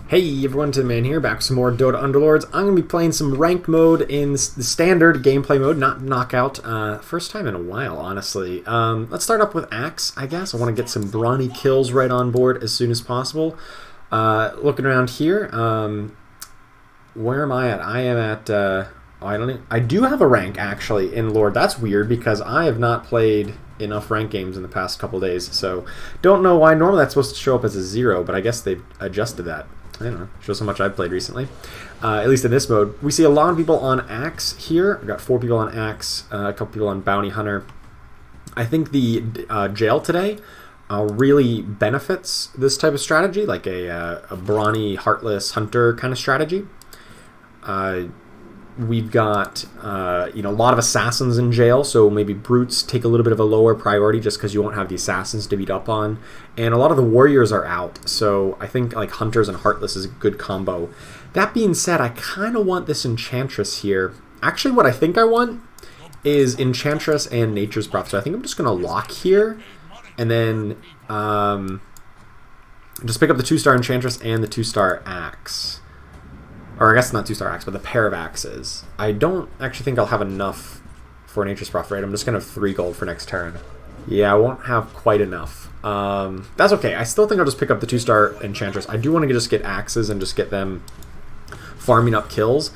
Hey everyone, to the man here, back with some more Dota Underlords. I'm going to be playing some ranked mode in the standard gameplay mode, not knockout. First time in a while, honestly. Let's start up with Axe, I guess. I want to get some Brawny kills right on board as soon as possible. Looking around here, where am I at? I am at, I do have a rank, actually, in Lord. That's weird, because I have not played enough rank games in the past couple days, so don't know why. Normally that's supposed to show up as a 0, but I guess they've adjusted that. I don't know, shows how much I've played recently. At least in this mode. We see a lot of people on Axe here. I've got 4 people on Axe, a couple people on Bounty Hunter. I think the jail today really benefits this type of strategy, like a Brawny, Heartless Hunter kind of strategy. We've got a lot of assassins in jail, so maybe brutes take a little bit of a lower priority just because you won't have the assassins to beat up on. And a lot of the warriors are out, so I think like hunters and heartless is a good combo. That being said, I kind of want this enchantress here. Actually, what I think I want is enchantress and nature's prophet. So I think I'm just going to lock here, and then just pick up the 2-star enchantress and the 2-star axe. Or I guess not 2-star axe, but the pair of axes. I don't actually think I'll have enough for Nature's Prophet, right? I'm just going to have 3 gold for next turn. Yeah, I won't have quite enough. That's okay. I still think I'll just pick up the 2-star Enchantress. I do want to just get axes and just get them farming up kills.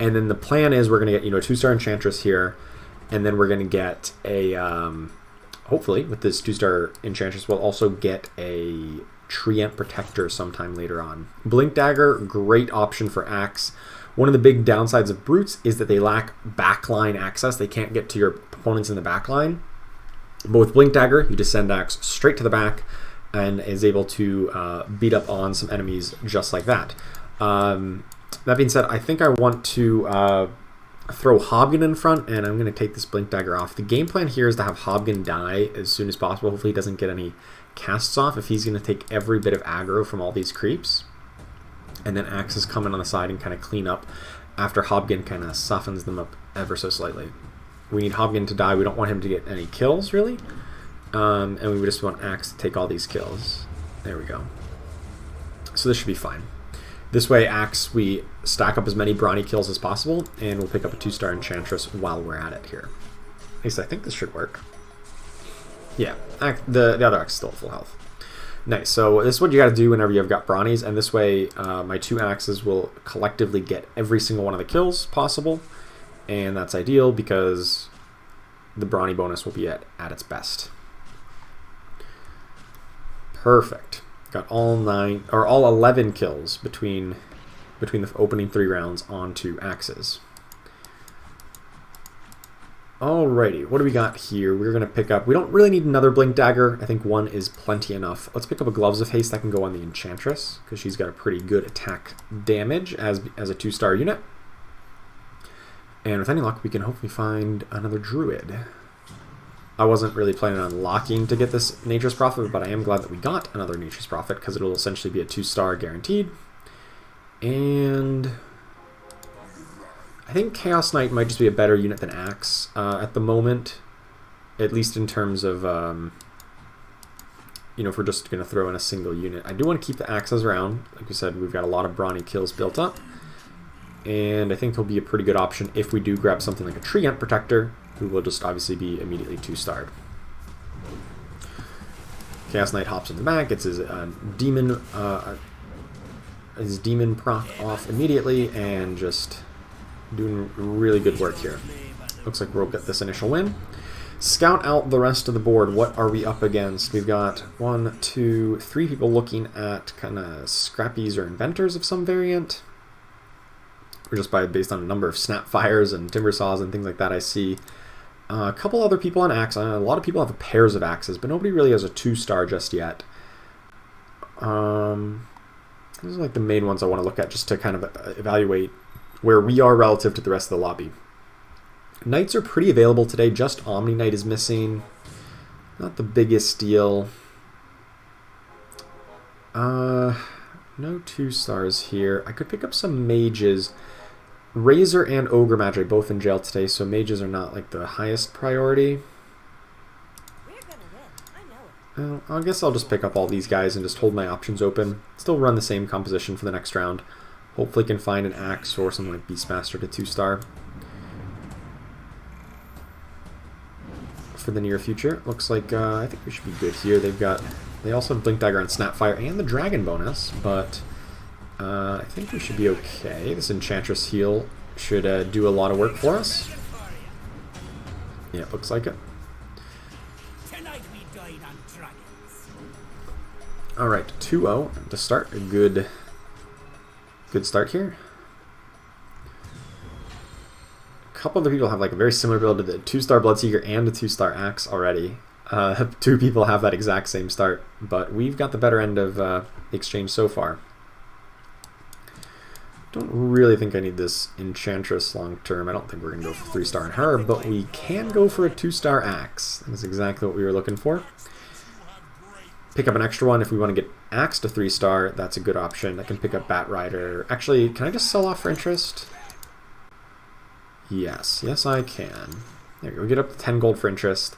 And then the plan is we're going to get, a 2-star Enchantress here. And then we're going to get a, hopefully, with this 2-star Enchantress, we'll also get a Treant Protector sometime later on. Blink Dagger, great option for Axe. One of the big downsides of brutes is that they lack backline access. They can't get to your opponents in the backline. But with Blink Dagger, you just send Axe straight to the back and is able to beat up on some enemies just like that. That being said, I think I want to throw Hobgon in front, and I'm going to take this Blink Dagger off. The game plan here is to have Hobgon die as soon as possible. Hopefully he doesn't get any casts off if he's going to take every bit of aggro from all these creeps. And then Axe is coming on the side and kind of clean up after Hobgon kind of softens them up ever so slightly. We need Hobgon to die. We don't want him to get any kills, really. And we just want Axe to take all these kills. There we go. So this should be fine. This way, Axe, we stack up as many Brawny kills as possible, and we'll pick up a 2-star Enchantress while we're at it here. At least I think this should work. Yeah, the other Axe is still at full health. Nice, so this is what you got to do whenever you've got Brawnies, and this way my 2 Axes will collectively get every single one of the kills possible, and that's ideal because the Brawny bonus will be at its best. Perfect. Got all 11 kills between the opening 3 rounds on 2 Axes. Alrighty, what do we got here? We're going to pick up... We don't really need another Blink Dagger. I think 1 is plenty enough. Let's pick up a Gloves of Haste that can go on the Enchantress, because she's got a pretty good attack damage as a 2-star unit. And with any luck, we can hopefully find another Druid. I wasn't really planning on locking to get this Nature's Prophet, but I am glad that we got another Nature's Prophet, because it'll essentially be a 2-star guaranteed. And I think Chaos Knight might just be a better unit than Axe at the moment, at least in terms of, if we're just going to throw in a single unit. I do want to keep the Axes around. Like we said, we've got a lot of Brawny kills built up, and I think he'll be a pretty good option if we do grab something like a Treant Protector, who will just obviously be immediately 2-starred. Chaos Knight hops in the back, gets his demon proc off immediately, and just doing really good work here. Looks like we'll get this initial win. Scout out the rest of the board. What are we up against? We've got 1, 2, 3 people looking at kind of scrappies or inventors of some variant. Or just based on a number of snapfires and timber saws and things like that. I see a couple other people on Axe. A lot of people have pairs of Axes, but nobody really has a 2-star just yet. These are like the main ones I want to look at just to kind of evaluate where we are relative to the rest of the lobby. Knights are pretty available today. Just Omni Knight is missing. Not the biggest deal. No 2-stars here. I could pick up some mages. Razor and Ogre Magi both in jail today, so mages are not like the highest priority. I guess I'll just pick up all these guys and just hold my options open. Still run the same composition for the next round. Hopefully can find an Axe or something like Beastmaster to 2-star. For the near future. Looks like I think we should be good here. They also have Blink Dagger on Snapfire and the Dragon bonus, but I think we should be okay. This Enchantress heal should do a lot of work for us. Yeah, it looks like it. Alright, 2-0 to start. A good start here. A couple other people have like a very similar build to the 2-star Bloodseeker and a 2-star Axe already. 2 people have that exact same start, but we've got the better end of the exchange so far. Don't really think I need this Enchantress long term. I don't think we're going to go for 3-star on her, but we can go for a 2-star Axe. That's exactly what we were looking for. Pick up an extra one if we want to get Axe to 3-star. That's a good option. I can pick up Bat Rider. Actually, can I just sell off for interest? Yes. Yes, I can. There we go. Get up to 10 gold for interest.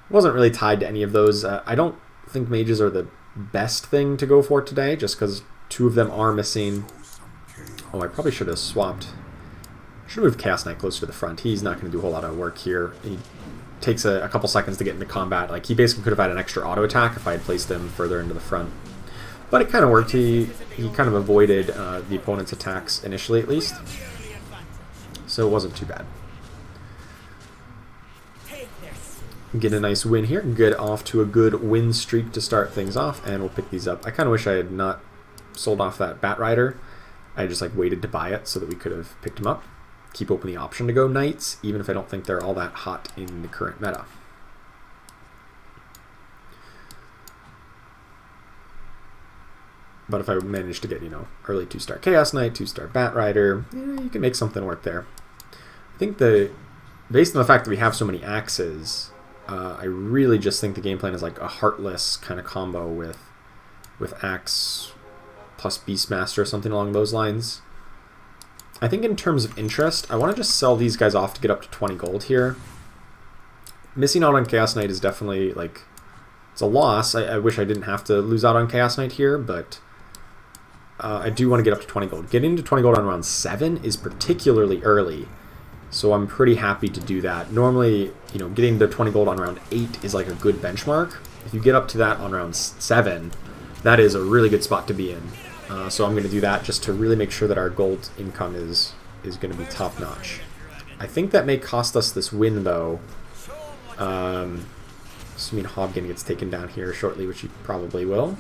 Wasn't really tied to any of those. I don't think mages are the best thing to go for today, just because 2 of them are missing. Oh, I probably should have swapped. Should have moved Chaos Knight closer to the front. He's not going to do a whole lot of work here. He takes a couple seconds to get into combat. Like, he basically could have had an extra auto attack if I had placed him further into the front. But it kind of worked. He kind of avoided the opponent's attacks initially, at least. So it wasn't too bad. Get a nice win here. Get off to a good win streak to start things off, and we'll pick these up. I kind of wish I had not sold off that Bat Rider. I just like waited to buy it so that we could have picked him up. Keep open the option to go Knights, even if I don't think they're all that hot in the current meta. But if I manage to get, you know, early 2-star Chaos Knight, 2-star Bat Rider, yeah, you can make something work there. I think based on the fact that we have so many axes, I really just think the game plan is like a Heartless kind of combo with Axe plus Beastmaster or something along those lines. I think in terms of interest, I want to just sell these guys off to get up to 20 gold here. Missing out on Chaos Knight is definitely, like, it's a loss. I wish I didn't have to lose out on Chaos Knight here, but I do want to get up to 20 gold. Getting to 20 gold on round 7 is particularly early, so I'm pretty happy to do that. Normally, you know, getting to 20 gold on round 8 is like a good benchmark. If you get up to that on round 7, that is a really good spot to be in. So I'm going to do that just to really make sure that our gold income is going to be top notch. I think that may cost us this win though. Assuming Hobgen gets taken down here shortly, which he probably will.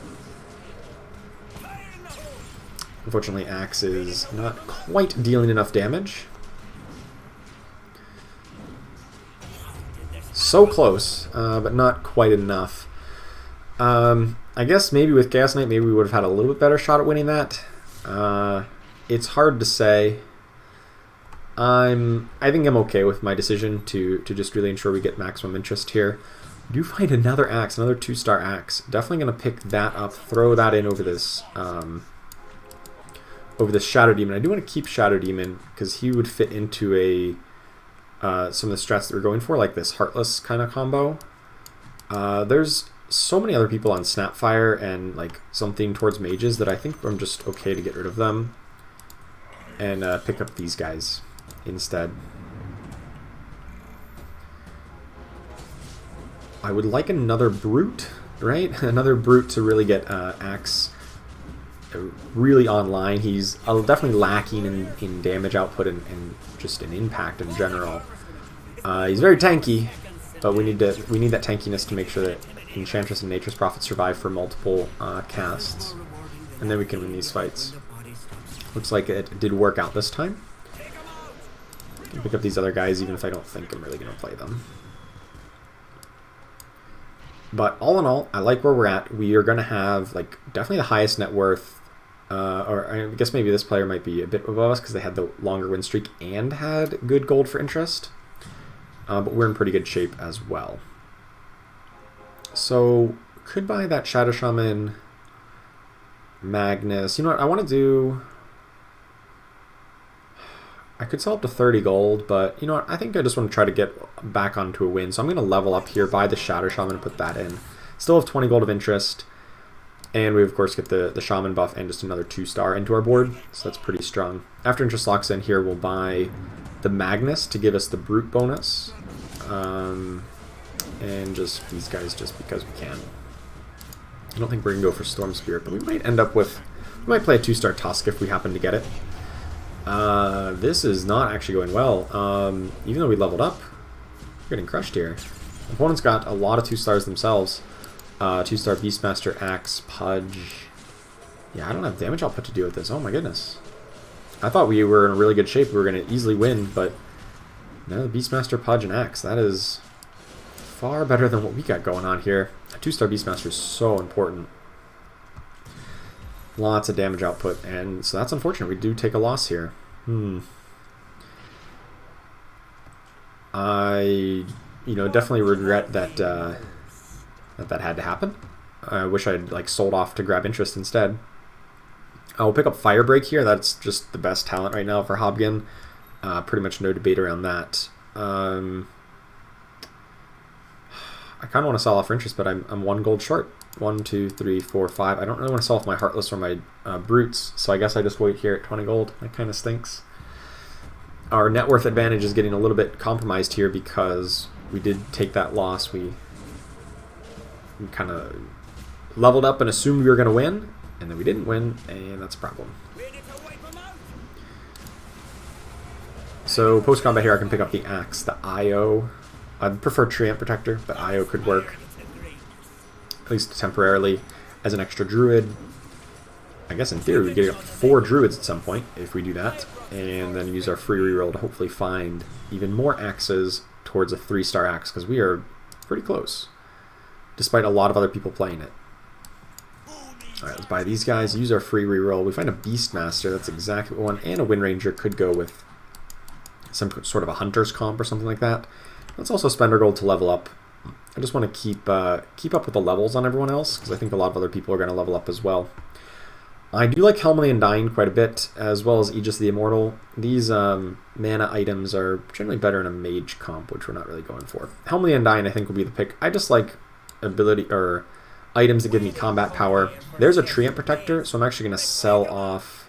Unfortunately, Axe is not quite dealing enough damage. So close, but not quite enough. I guess maybe with Chaos Knight, maybe we would have had a little bit better shot at winning that. It's hard to say. I think I'm okay with my decision to just really ensure we get maximum interest here. We do find another Axe, another 2-star Axe. Definitely going to pick that up, throw that in over this Shadow Demon. I do want to keep Shadow Demon because he would fit into some of the strats that we're going for, like this Heartless kind of combo. There's so many other people on Snapfire and like something towards mages that I think I'm just okay to get rid of them and pick up these guys instead. I would like another Brute, right? Another Brute to really get Axe really online. He's definitely lacking in damage output and just in impact in general. He's very tanky, but we need that tankiness to make sure that Enchantress and Nature's Prophet survive for multiple casts, and then we can win these fights. Looks like it did work out this time. I can pick up these other guys even if I don't think I'm really going to play them. But all in all, I like where we're at. We are going to have like definitely the highest net worth, or I guess maybe this player might be a bit above us because they had the longer win streak and had good gold for interest. But we're in pretty good shape as well. So, could buy that Shadow Shaman, Magnus. You know what, I want to do... I could sell up to 30 gold, but you know what, I think I just want to try to get back onto a win. So I'm going to level up here, buy the Shadow Shaman and put that in. Still have 20 gold of interest. And we, of course, get the Shaman buff and just another 2-star into our board. So that's pretty strong. After interest locks in here, we'll buy the Magnus to give us the Brute bonus. And just these guys just because we can. I don't think we're going to go for Storm Spirit, but we might end up with... We might play a 2-star Tusk if we happen to get it. This is not actually going well. Even though we leveled up, we're getting crushed here. Opponents got a lot of 2-stars themselves. 2-star Beastmaster, Axe, Pudge. Yeah, I don't have damage output to do with this. Oh my goodness. I thought we were in really good shape. We were going to easily win, but no, the Beastmaster, Pudge, and Axe. That is far better than what we got going on here. A 2-star Beastmaster is so important. Lots of damage output, and so that's unfortunate. We do take a loss here. I, definitely regret that that had to happen. I wish I'd sold off to grab interest instead. I'll pick up Firebreak here. That's just the best talent right now for Hobgen. Pretty much no debate around that. I kind of want to sell off for interest, but I'm 1 gold short. 1, 2, 3, 4, 5. I don't really want to sell off my Heartless or my Brutes, so I guess I just wait here at 20 gold. That kind of stinks. Our net worth advantage is getting a little bit compromised here because we did take that loss. We kind of leveled up and assumed we were going to win, and then we didn't win, and that's a problem. So post-combat here I can pick up the Axe, the IO. I'd prefer Treant Protector, but IO could work. At least temporarily, as an extra druid. I guess in theory we get up 4 druids at some point if we do that, and then use our free reroll to hopefully find even more axes towards a 3-star axe, because we are pretty close, despite a lot of other people playing it. Alright, let's buy these guys, use our free reroll. We find a Beastmaster, that's exactly what we want, and a Wind Ranger could go with some sort of a Hunter's comp or something like that. Let's also spend our gold to level up. I just want to keep up with the levels on everyone else, because I think a lot of other people are going to level up as well. I do like Helm of the Undying quite a bit, as well as Aegis the Immortal. These mana items are generally better in a mage comp, which we're not really going for. Helm of the Undying I think will be the pick. I just like ability or items that give me combat power. There's a Treant Protector, so I'm actually going to sell off...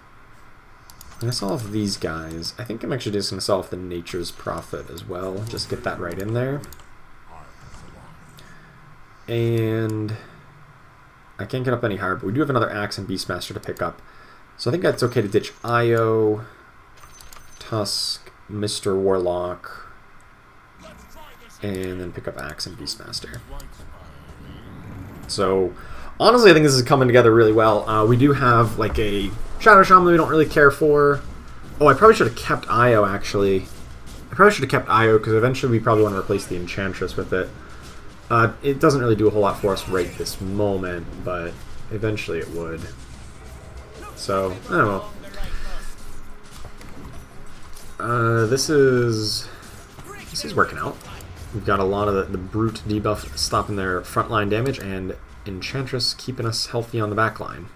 I'm going to sell off these guys. I think I'm actually just going to sell off the Nature's Prophet as well. Just get that right in there. And I can't get up any higher, but we do have another Axe and Beastmaster to pick up. So I think that's okay to ditch Io, Tusk, Mr. Warlock, and then pick up Axe and Beastmaster. So honestly, I think this is coming together really well. We do have a Shadow Shaman that we don't really care for. Oh, I probably should have kept Io, actually. I probably should have kept Io, because eventually we probably want to replace the Enchantress with it. It doesn't really do a whole lot for us right this moment, but eventually it would. So, I don't know. This is working out. We've got a lot of the Brute debuff stopping their frontline damage, and Enchantress keeping us healthy on the back line.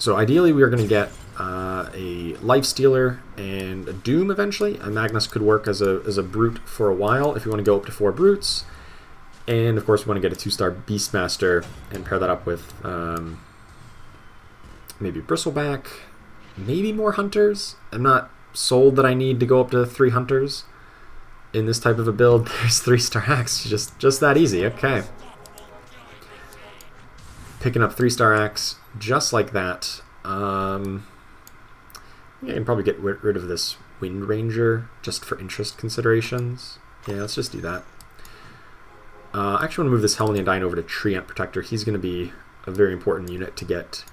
So ideally we are going to get a Lifestealer and a Doom eventually. A Magnus could work as a Brute for a while if you want to go up to 4 Brutes. And of course we want to get a 2-star Beastmaster and pair that up with maybe Bristleback, maybe more Hunters. I'm not sold that I need to go up to 3 Hunters in this type of a build. There's 3-star Axe, just that easy. Okay. Picking up 3-star Axe just like that. I can probably get rid of this Wind Ranger just for interest considerations. Yeah, let's just do that. I actually want to move this Helm of the Undying over to Treant Protector. He's going to be a very important unit to get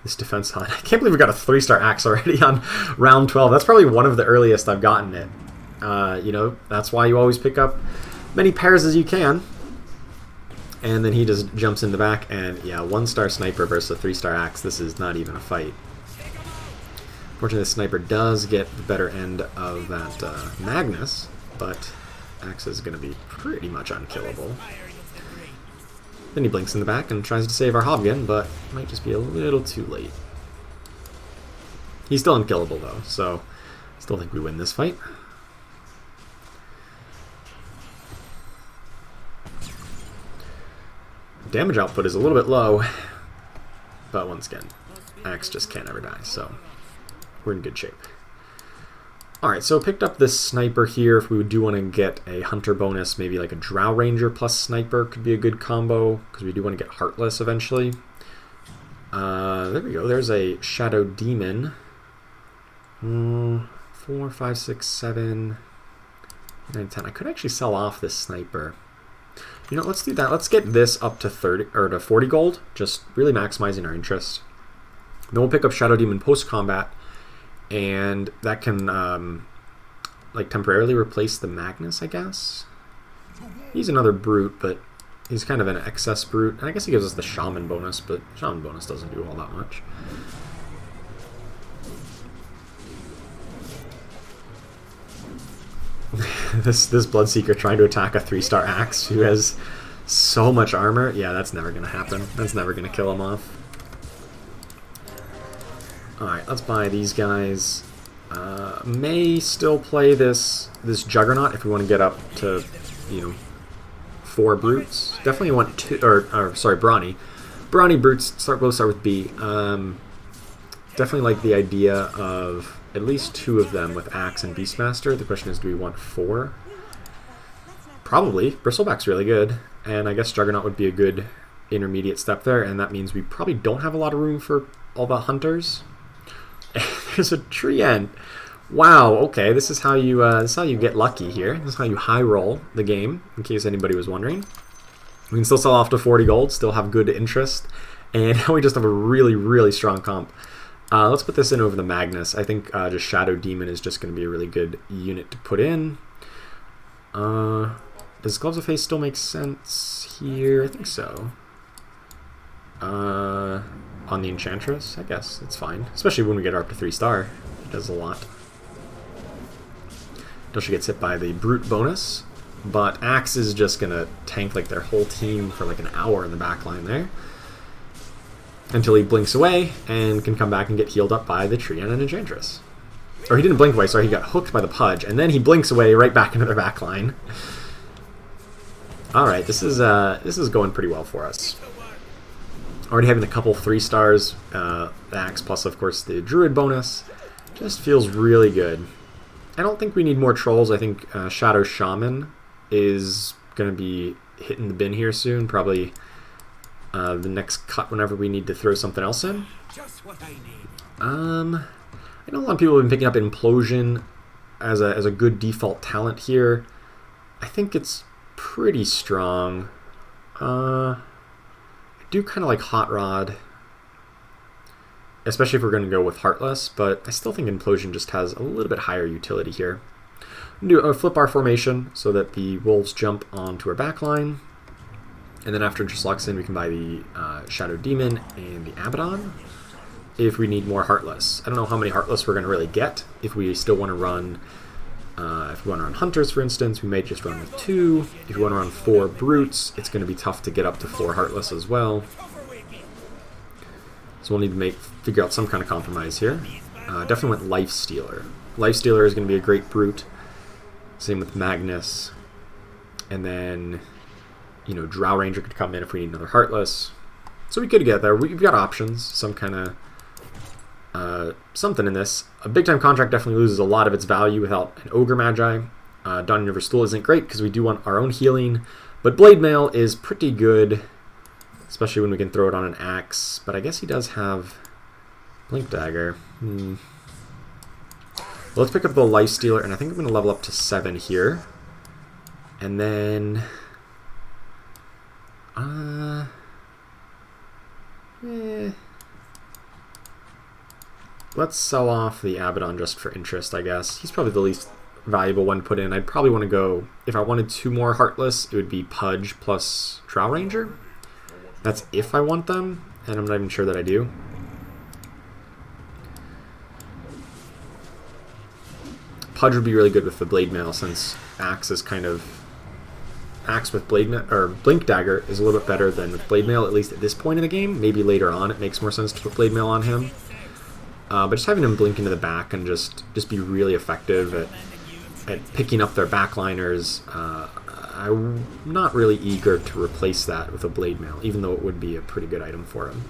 this defense on. I can't believe we got a 3-star Axe already on round 12. That's probably one of the earliest I've gotten it. That's why you always pick up many pairs as you can. And then he just jumps in the back, and yeah, 1-star Sniper versus a 3-star Axe. This is not even a fight. Fortunately, the Sniper does get the better end of that Magnus, but Axe is going to be pretty much unkillable. Then he blinks in the back and tries to save our Hobgen, but might just be a little too late. He's still unkillable though, so still think we win this fight. Damage output is a little bit low, but once again, Axe just can't ever die, so we're in good shape. Alright, so picked up this Sniper here. If we do want to get a Hunter bonus, maybe like a Drow Ranger plus Sniper could be a good combo, because we do want to get Heartless eventually. There we go, there's a Shadow Demon. 4, 5, 6, 7, 9, 10. I could actually sell off this Sniper. You know, let's do that. Let's get this up to 30 or to 40 gold, just really maximizing our interest. Then we'll pick up Shadow Demon post-combat, and that can like temporarily replace the Magnus, I guess. He's another brute, but he's kind of an excess brute. And I guess he gives us the Shaman bonus, but Shaman bonus doesn't do all that much. this Bloodseeker trying to attack a 3-star Axe who has so much armor. Yeah, that's never going to happen. That's never going to kill him off. Alright, let's buy these guys. May still play this Juggernaut if we want to get up to, you know, 4 brutes. Definitely want 2, or sorry, Brawny. Brawny brutes both start with B. Definitely like the idea of at least 2 of them with Axe and Beastmaster. The question is, do we want 4? Probably. Bristleback's really good, and I guess Juggernaut would be a good intermediate step there, and that means we probably don't have a lot of room for all the Hunters. There's a Treant. Wow, okay, this is how you get lucky here. This is how you high roll the game, in case anybody was wondering. We can still sell off to 40 gold, still have good interest, and now we just have a really, really strong comp. Let's put this in over the Magnus. I think just Shadow Demon is just going to be a really good unit to put in. Does Gloves of Haste still make sense here? I think so. On the Enchantress, I guess it's fine. Especially when we get her up to 3-star. It does a lot. Until she gets hit by the Brute bonus. But Axe is just going to tank like their whole team for like an hour in the back line there. Until he blinks away and can come back and get healed up by the Treant and Enchantress. Or he didn't blink away, sorry, he got hooked by the Pudge, and then he blinks away right back into their back line. Alright, this is going pretty well for us. Already having a couple 3-stars, the Axe plus of course the Druid bonus, just feels really good. I don't think we need more trolls. I think Shadow Shaman is going to be hitting the bin here soon, probably the next cut whenever we need to throw something else in. I know a lot of people have been picking up Implosion as a good default talent here. I think it's pretty strong. I do kind of like Hot Rod, especially if we're going to go with Heartless, but I still think Implosion just has a little bit higher utility here. Do a flip our formation so that the wolves jump onto our back line, and then after Interest locks in, we can buy the Shadow Demon and the Abaddon if we need more Heartless. I don't know how many Heartless we're going to really get. If we still want to run, if we want to run Hunters, for instance, we may just run with 2. If we want to run 4 Brutes, it's going to be tough to get up to 4 Heartless as well. So we'll need to figure out some kind of compromise here. Definitely went Life Stealer. Life Stealer is going to be a great Brute. Same with Magnus. And then, you know, Drow Ranger could come in if we need another Heartless. So we could get there. We've got options. Some kind of something in this. A big time contract definitely loses a lot of its value without an Ogre Magi. Dawn Universe Stool isn't great because we do want our own healing. But Blade Mail is pretty good, especially when we can throw it on an Axe. But I guess he does have Blink Dagger. Well, let's pick up the Life Stealer, and I think I'm going to level up to 7 here. And then... let's sell off the Abaddon just for interest, I guess. He's probably the least valuable one to put in. I'd probably want to go... If I wanted 2 more Heartless, it would be Pudge plus Drow Ranger. That's if I want them, and I'm not even sure that I do. Pudge would be really good with the Blade Mail, since Axe is kind of... Axe with Blade Mail, or Blink Dagger is a little bit better than with Blade Mail, at least at this point in the game. Maybe later on it makes more sense to put Blade Mail on him. But just having him blink into the back and just be really effective at picking up their backliners, I'm not really eager to replace that with a blade mail, even though it would be a pretty good item for him.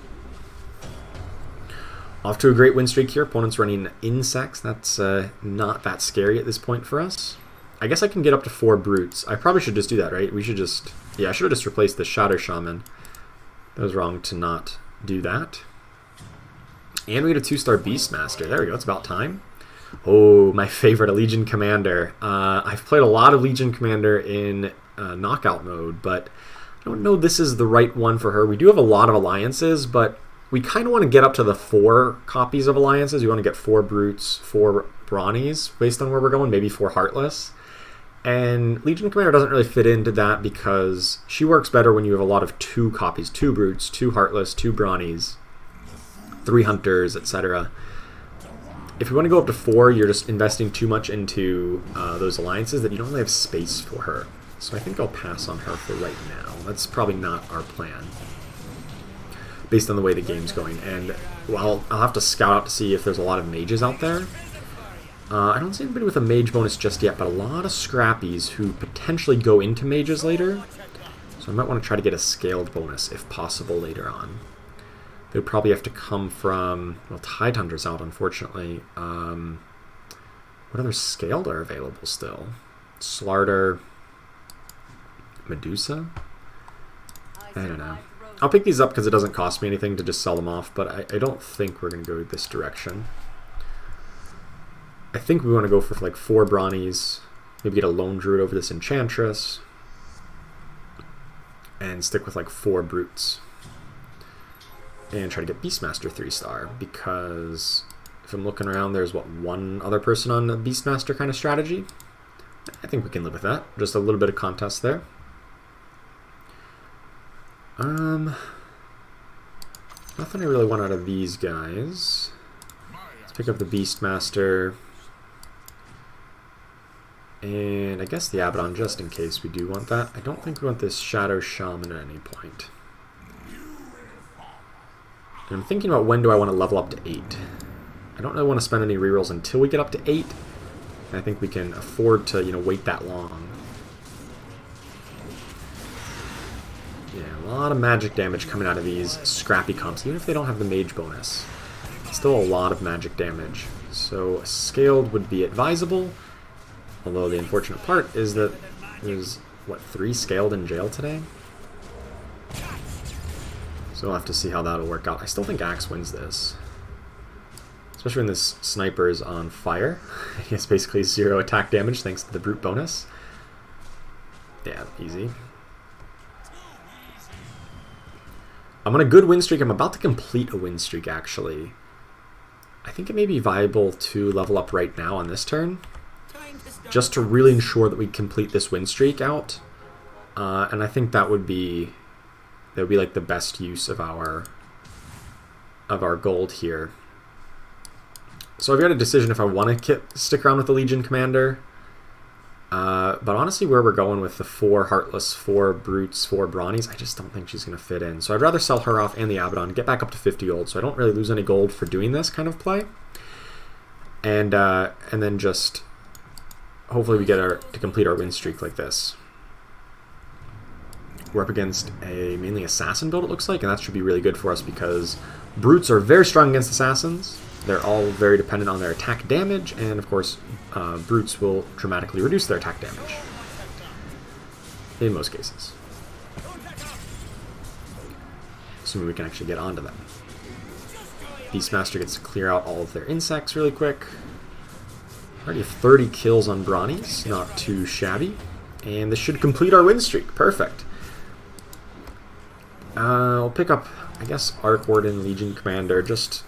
Off to a great win streak here. Opponent's running insects. That's not that scary at this point for us. I guess I can get up to 4 brutes. I probably should just do that, right? We should just... Yeah, I should have just replaced the Shadow Shaman. That was wrong to not do that. And we get a 2-star Beastmaster. There we go. It's about time. Oh, my favorite, a Legion Commander. I've played a lot of Legion Commander in knockout mode, but I don't know this is the right one for her. We do have a lot of alliances, but we kind of want to get up to the 4 copies of alliances. We want to get 4 brutes, 4 Brawnies, based on where we're going, maybe 4 Heartless. And Legion Commander doesn't really fit into that because she works better when you have a lot of 2 copies, 2 brutes, 2 Heartless, 2 Brawnies, 3 Hunters, etc. If you want to go up to 4, you're just investing too much into those alliances that you don't really have space for her. So I think I'll pass on her for right now. That's probably not our plan, based on the way the game's going. And well, I'll have to scout out to see if there's a lot of mages out there. I don't see anybody with a mage bonus just yet, but a lot of scrappies who potentially go into mages later. So I might want to try to get a scaled bonus if possible later on. They would probably have to come from... Well, Tide Hunter's out, unfortunately. What other scaled are available still? Slarder... Medusa? I don't know. I'll pick these up because it doesn't cost me anything to just sell them off, but I don't think we're going to go this direction. I think we want to go for like 4 Brawnies, maybe get a Lone Druid over this Enchantress, and stick with like 4 Brutes. And try to get Beastmaster 3-star, because if I'm looking around, there's, what, 1 other person on the Beastmaster kind of strategy? I think we can live with that. Just a little bit of contest there. Nothing I really want out of these guys. Let's pick up the Beastmaster. And I guess the Abaddon, just in case we do want that. I don't think we want this Shadow Shaman at any point. And I'm thinking about when do I want to level up to 8. I don't really want to spend any rerolls until we get up to 8. And I think we can afford to, wait that long. Yeah, a lot of magic damage coming out of these scrappy comps, even if they don't have the mage bonus. Still a lot of magic damage. So scaled would be advisable. Although the unfortunate part is that there's, what, 3 scaled in jail today? So we'll have to see how that'll work out. I still think Axe wins this. Especially when this sniper is on fire. He has basically 0 attack damage thanks to the brute bonus. Yeah, easy. I'm on a good win streak. I'm about to complete a win streak, actually. I think it may be viable to level up right now on this turn, just to really ensure that we complete this win streak out. And I think that would be like the best use of our gold here. So I've got a decision if I want to stick around with the Legion Commander. But honestly, where we're going with the 4 Heartless, 4 Brutes, 4 Brawnies, I just don't think she's going to fit in. So I'd rather sell her off and the Abaddon, get back up to 50 gold, so I don't really lose any gold for doing this kind of play. And then just hopefully we get to complete our win streak like this. We're up against a mainly assassin build, it looks like, and that should be really good for us because brutes are very strong against assassins. They're all very dependent on their attack damage, and of course, brutes will dramatically reduce their attack damage. In most cases. Assuming we can actually get onto them. Beastmaster gets to clear out all of their insects really quick. Already have 30 kills on Brawnies, not too shabby. And this should complete our win streak. Perfect. I'll pick up, I guess, Arc Warden, Legion Commander, just,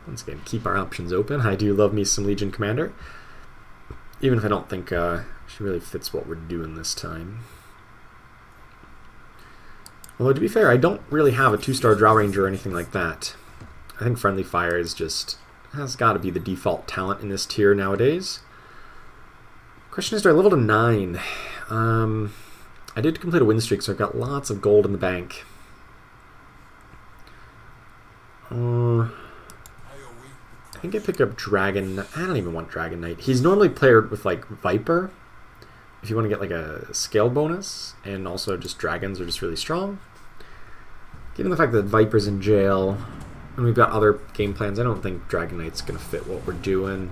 once again, keep our options open. I do love me some Legion Commander, even if I don't think she really fits what we're doing this time. Although, to be fair, I don't really have a 2-star Drow Ranger or anything like that. I think Friendly Fire has got to be the default talent in this tier nowadays. Question is, do I level to 9? I did complete a win streak, so I've got lots of gold in the bank. I think I pick up Dragon... I don't even want Dragon Knight. He's normally paired with, like, Viper, if you want to get like a scale bonus, and also just dragons are just really strong. Given the fact that Viper's in jail, and we've got other game plans, I don't think Dragon Knight's going to fit what we're doing.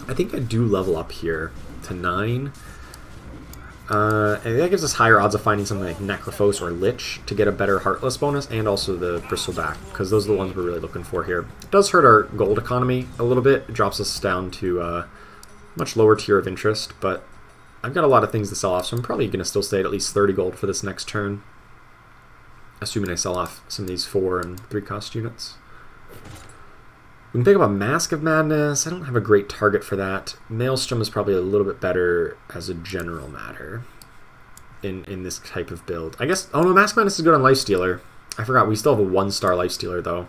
I think I do level up here to 9. And that gives us higher odds of finding something like Necrophos or Lich to get a better Heartless bonus, and also the Bristleback, because those are the ones we're really looking for here. It does hurt our gold economy a little bit. It drops us down to a much lower tier of interest, but I've got a lot of things to sell off, so I'm probably going to still stay at least 30 gold for this next turn, assuming I sell off some of these 4 and 3 cost units. We can pick up a Mask of Madness. I don't have a great target for that. Maelstrom is probably a little bit better as a general matter in this type of build. I guess, oh no, Mask of Madness is good on Lifestealer. I forgot, we still have a 1-star Lifestealer though.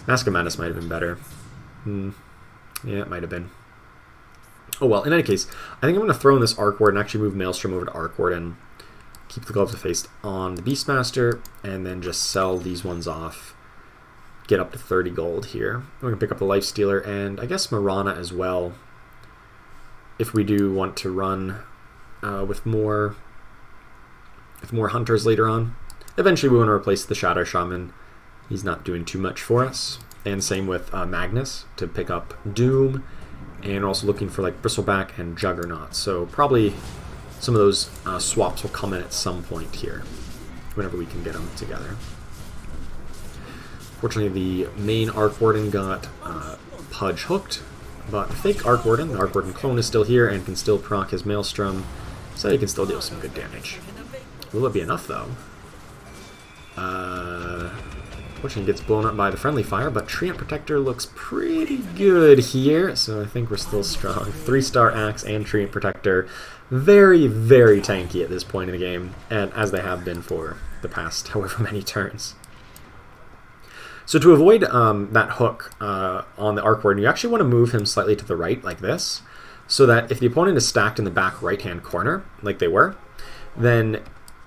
Mask of Madness might have been better. Yeah, it might have been. Oh well, in any case, I think I'm going to throw in this Arc Ward and actually move Maelstrom over to Arc Ward and keep the Gloves of Haste on the Beastmaster, and then just sell these ones off. Get up to 30 gold here. We're going to pick up the Lifestealer and I guess Marana as well, if we do want to run with more hunters later on. Eventually we want to replace the Shadow Shaman. He's not doing too much for us. And same with Magnus to pick up Doom, and also looking for like Bristleback and Juggernaut. So probably some of those swaps will come in at some point here, whenever we can get them together. Fortunately, the main Arc Warden got Pudge hooked, but the fake Arc Warden, the Arc Warden clone, is still here and can still proc his Maelstrom, so he can still deal some good damage. Will it be enough, though? Fortunately, gets blown up by the friendly fire, but Treant Protector looks pretty good here, so I think we're still strong. 3-star Axe and Treant Protector. Very, very tanky at this point in the game, and as they have been for the past however many turns. So to avoid that hook on the Arc Warden, you actually want to move him slightly to the right, like this, so that if the opponent is stacked in the back right-hand corner, like they were, then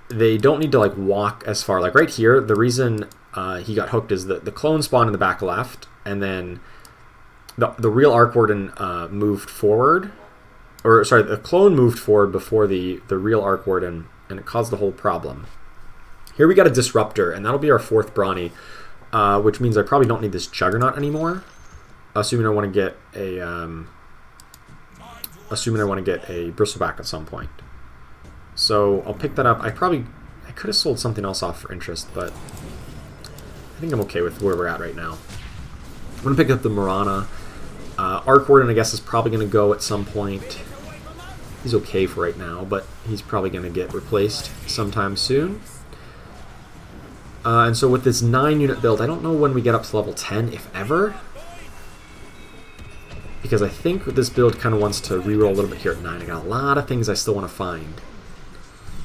they don't need to like walk as far. Like right here, the reason he got hooked is that the clone spawned in the back left, and then the real Arc Warden moved forward, or sorry, the clone moved forward before the real Arc Warden, and it caused the whole problem. Here we got a Disruptor, and that'll be our 4th Brawny. Which means I probably don't need this Juggernaut anymore, assuming I want to get a Bristleback at some point. So I'll pick that up. I could have sold something else off for interest, but I think I'm okay with where we're at right now. I'm gonna pick up the Marana. Arc Warden, I guess, is probably gonna go at some point. He's okay for right now, but he's probably gonna get replaced sometime soon. And so with this 9-unit build, I don't know when we get up to level 10, if ever. Because I think this build kind of wants to reroll a little bit here at 9. I got a lot of things I still want to find.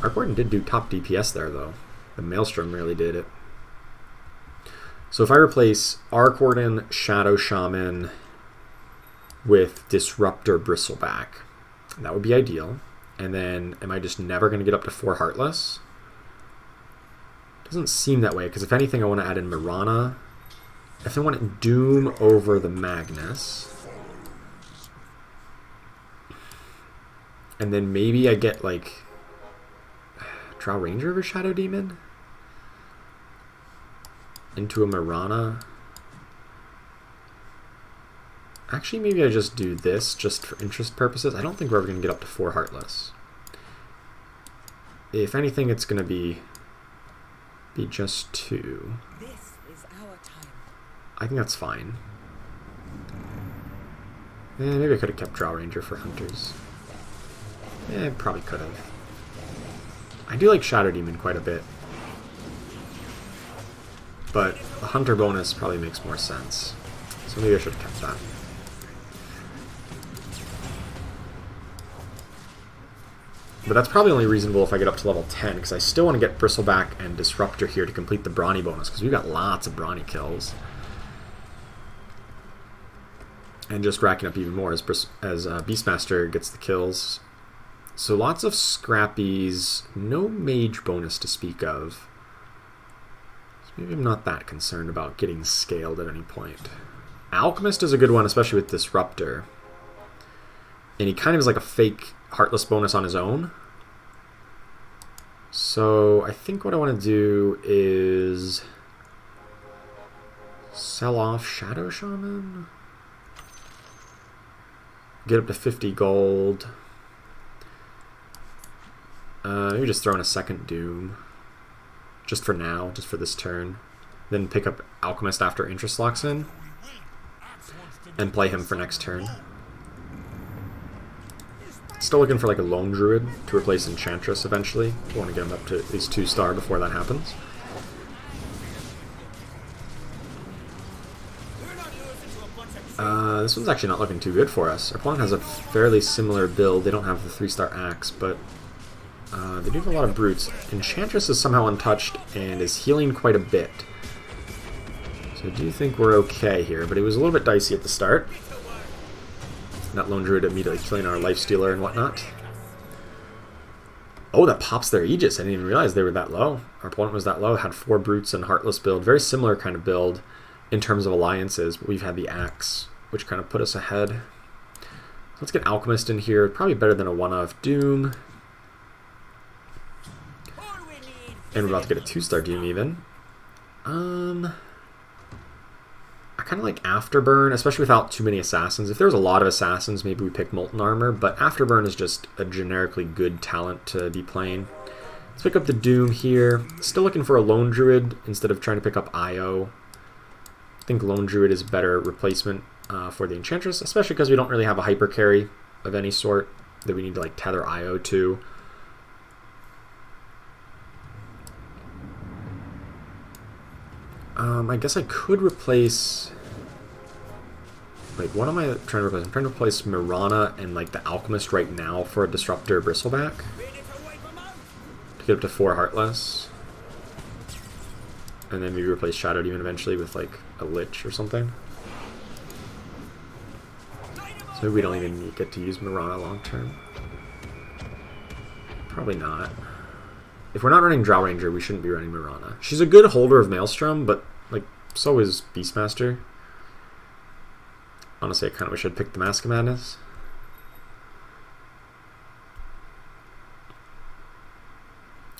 Arc Warden did do top DPS there, though. The Maelstrom really did it. So if I replace Arc Warden, Shadow Shaman with Disruptor Bristleback, that would be ideal. And then am I just never going to get up to 4 Heartless? Doesn't seem that way, because if anything, I want to add in Marana. If I want Doom over the Magnus, and then maybe I get like Drow Ranger over Shadow Demon into a Marana. Actually, maybe I just do this just for interest purposes. I don't think we're ever going to get up to 4 Heartless. If anything, it's going to be just 2. This is our time. I think that's fine. Maybe I could have kept Drow Ranger for hunters. Probably could have. I do like Shadow Demon quite a bit, but a hunter bonus probably makes more sense. So maybe I should have kept that. But that's probably only reasonable if I get up to level 10, because I still want to get Bristleback and Disruptor here to complete the Brawny bonus, because we've got lots of Brawny kills. And just racking up even more as Beastmaster gets the kills. So lots of Scrappies, no Mage bonus to speak of. So maybe I'm not that concerned about getting scaled at any point. Alchemist is a good one, especially with Disruptor. And he kind of is like a fake Heartless bonus on his own. So I think what I want to do is sell off Shadow Shaman. Get up to 50 gold. Maybe just throw in a second Doom. Just for now, just for this turn. Then pick up Alchemist after Interest locks in. And play him for next turn. Still looking for like a Lone Druid to replace Enchantress eventually. I want to get him up to at least 2-star before that happens. This one's actually not looking too good for us. Our opponent has a fairly similar build. They don't have the 3-star axe, but they do have a lot of brutes. Enchantress is somehow untouched and is healing quite a bit. So I do think we're okay here, but it was a little bit dicey at the start. That Lone Druid immediately killing our Lifestealer and whatnot. Oh, that pops their Aegis. I didn't even realize they were that low. Our opponent was that low. Had 4 brutes and Heartless build. Very similar kind of build in terms of alliances. But we've had the Axe, which kind of put us ahead. So let's get Alchemist in here. Probably better than a one-off Doom. And we're about to get a 2-star Doom even. I kind of like Afterburn, especially without too many Assassins. If there was a lot of Assassins, maybe we pick Molten Armor, but Afterburn is just a generically good talent to be playing. Let's pick up the Doom here. Still looking for a Lone Druid instead of trying to pick up Io. I think Lone Druid is a better replacement for the Enchantress, especially because we don't really have a hyper carry of any sort that we need to like tether Io to. I guess I could replace... Wait, what am I trying to replace? I'm trying to replace Mirana and like the Alchemist right now for a Disruptor Bristleback. To get up to 4 Heartless. And then maybe replace Shadow Demon eventually with like a Lich or something. So maybe we don't even get to use Mirana long term. Probably not. If we're not running Drow Ranger, we shouldn't be running Mirana. She's a good holder of Maelstrom, but like so is Beastmaster. Honestly, I kind of wish I'd picked the Mask of Madness.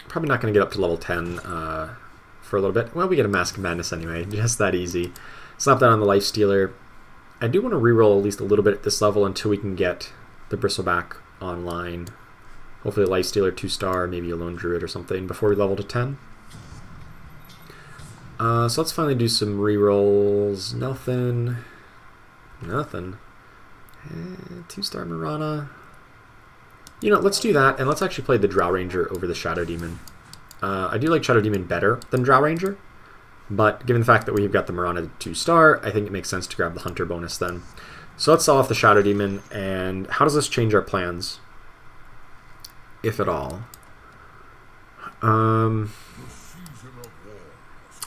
Probably not going to get up to level 10 for a little bit. Well, we get a Mask of Madness anyway. Just that easy. Slap that on the Lifestealer. I do want to reroll at least a little bit at this level until we can get the Bristleback online. Hopefully a Lifestealer 2-star, maybe a Lone Druid or something before we level to 10. So let's finally do some rerolls. Nothing. Nothing. 2-star Mirana. You know, let's do that, and let's actually play the Drow Ranger over the Shadow Demon. I do like Shadow Demon better than Drow Ranger, but given the fact that we've got the Mirana 2-star, I think it makes sense to grab the Hunter bonus then. So let's sell off the Shadow Demon, and how does this change our plans? If at all.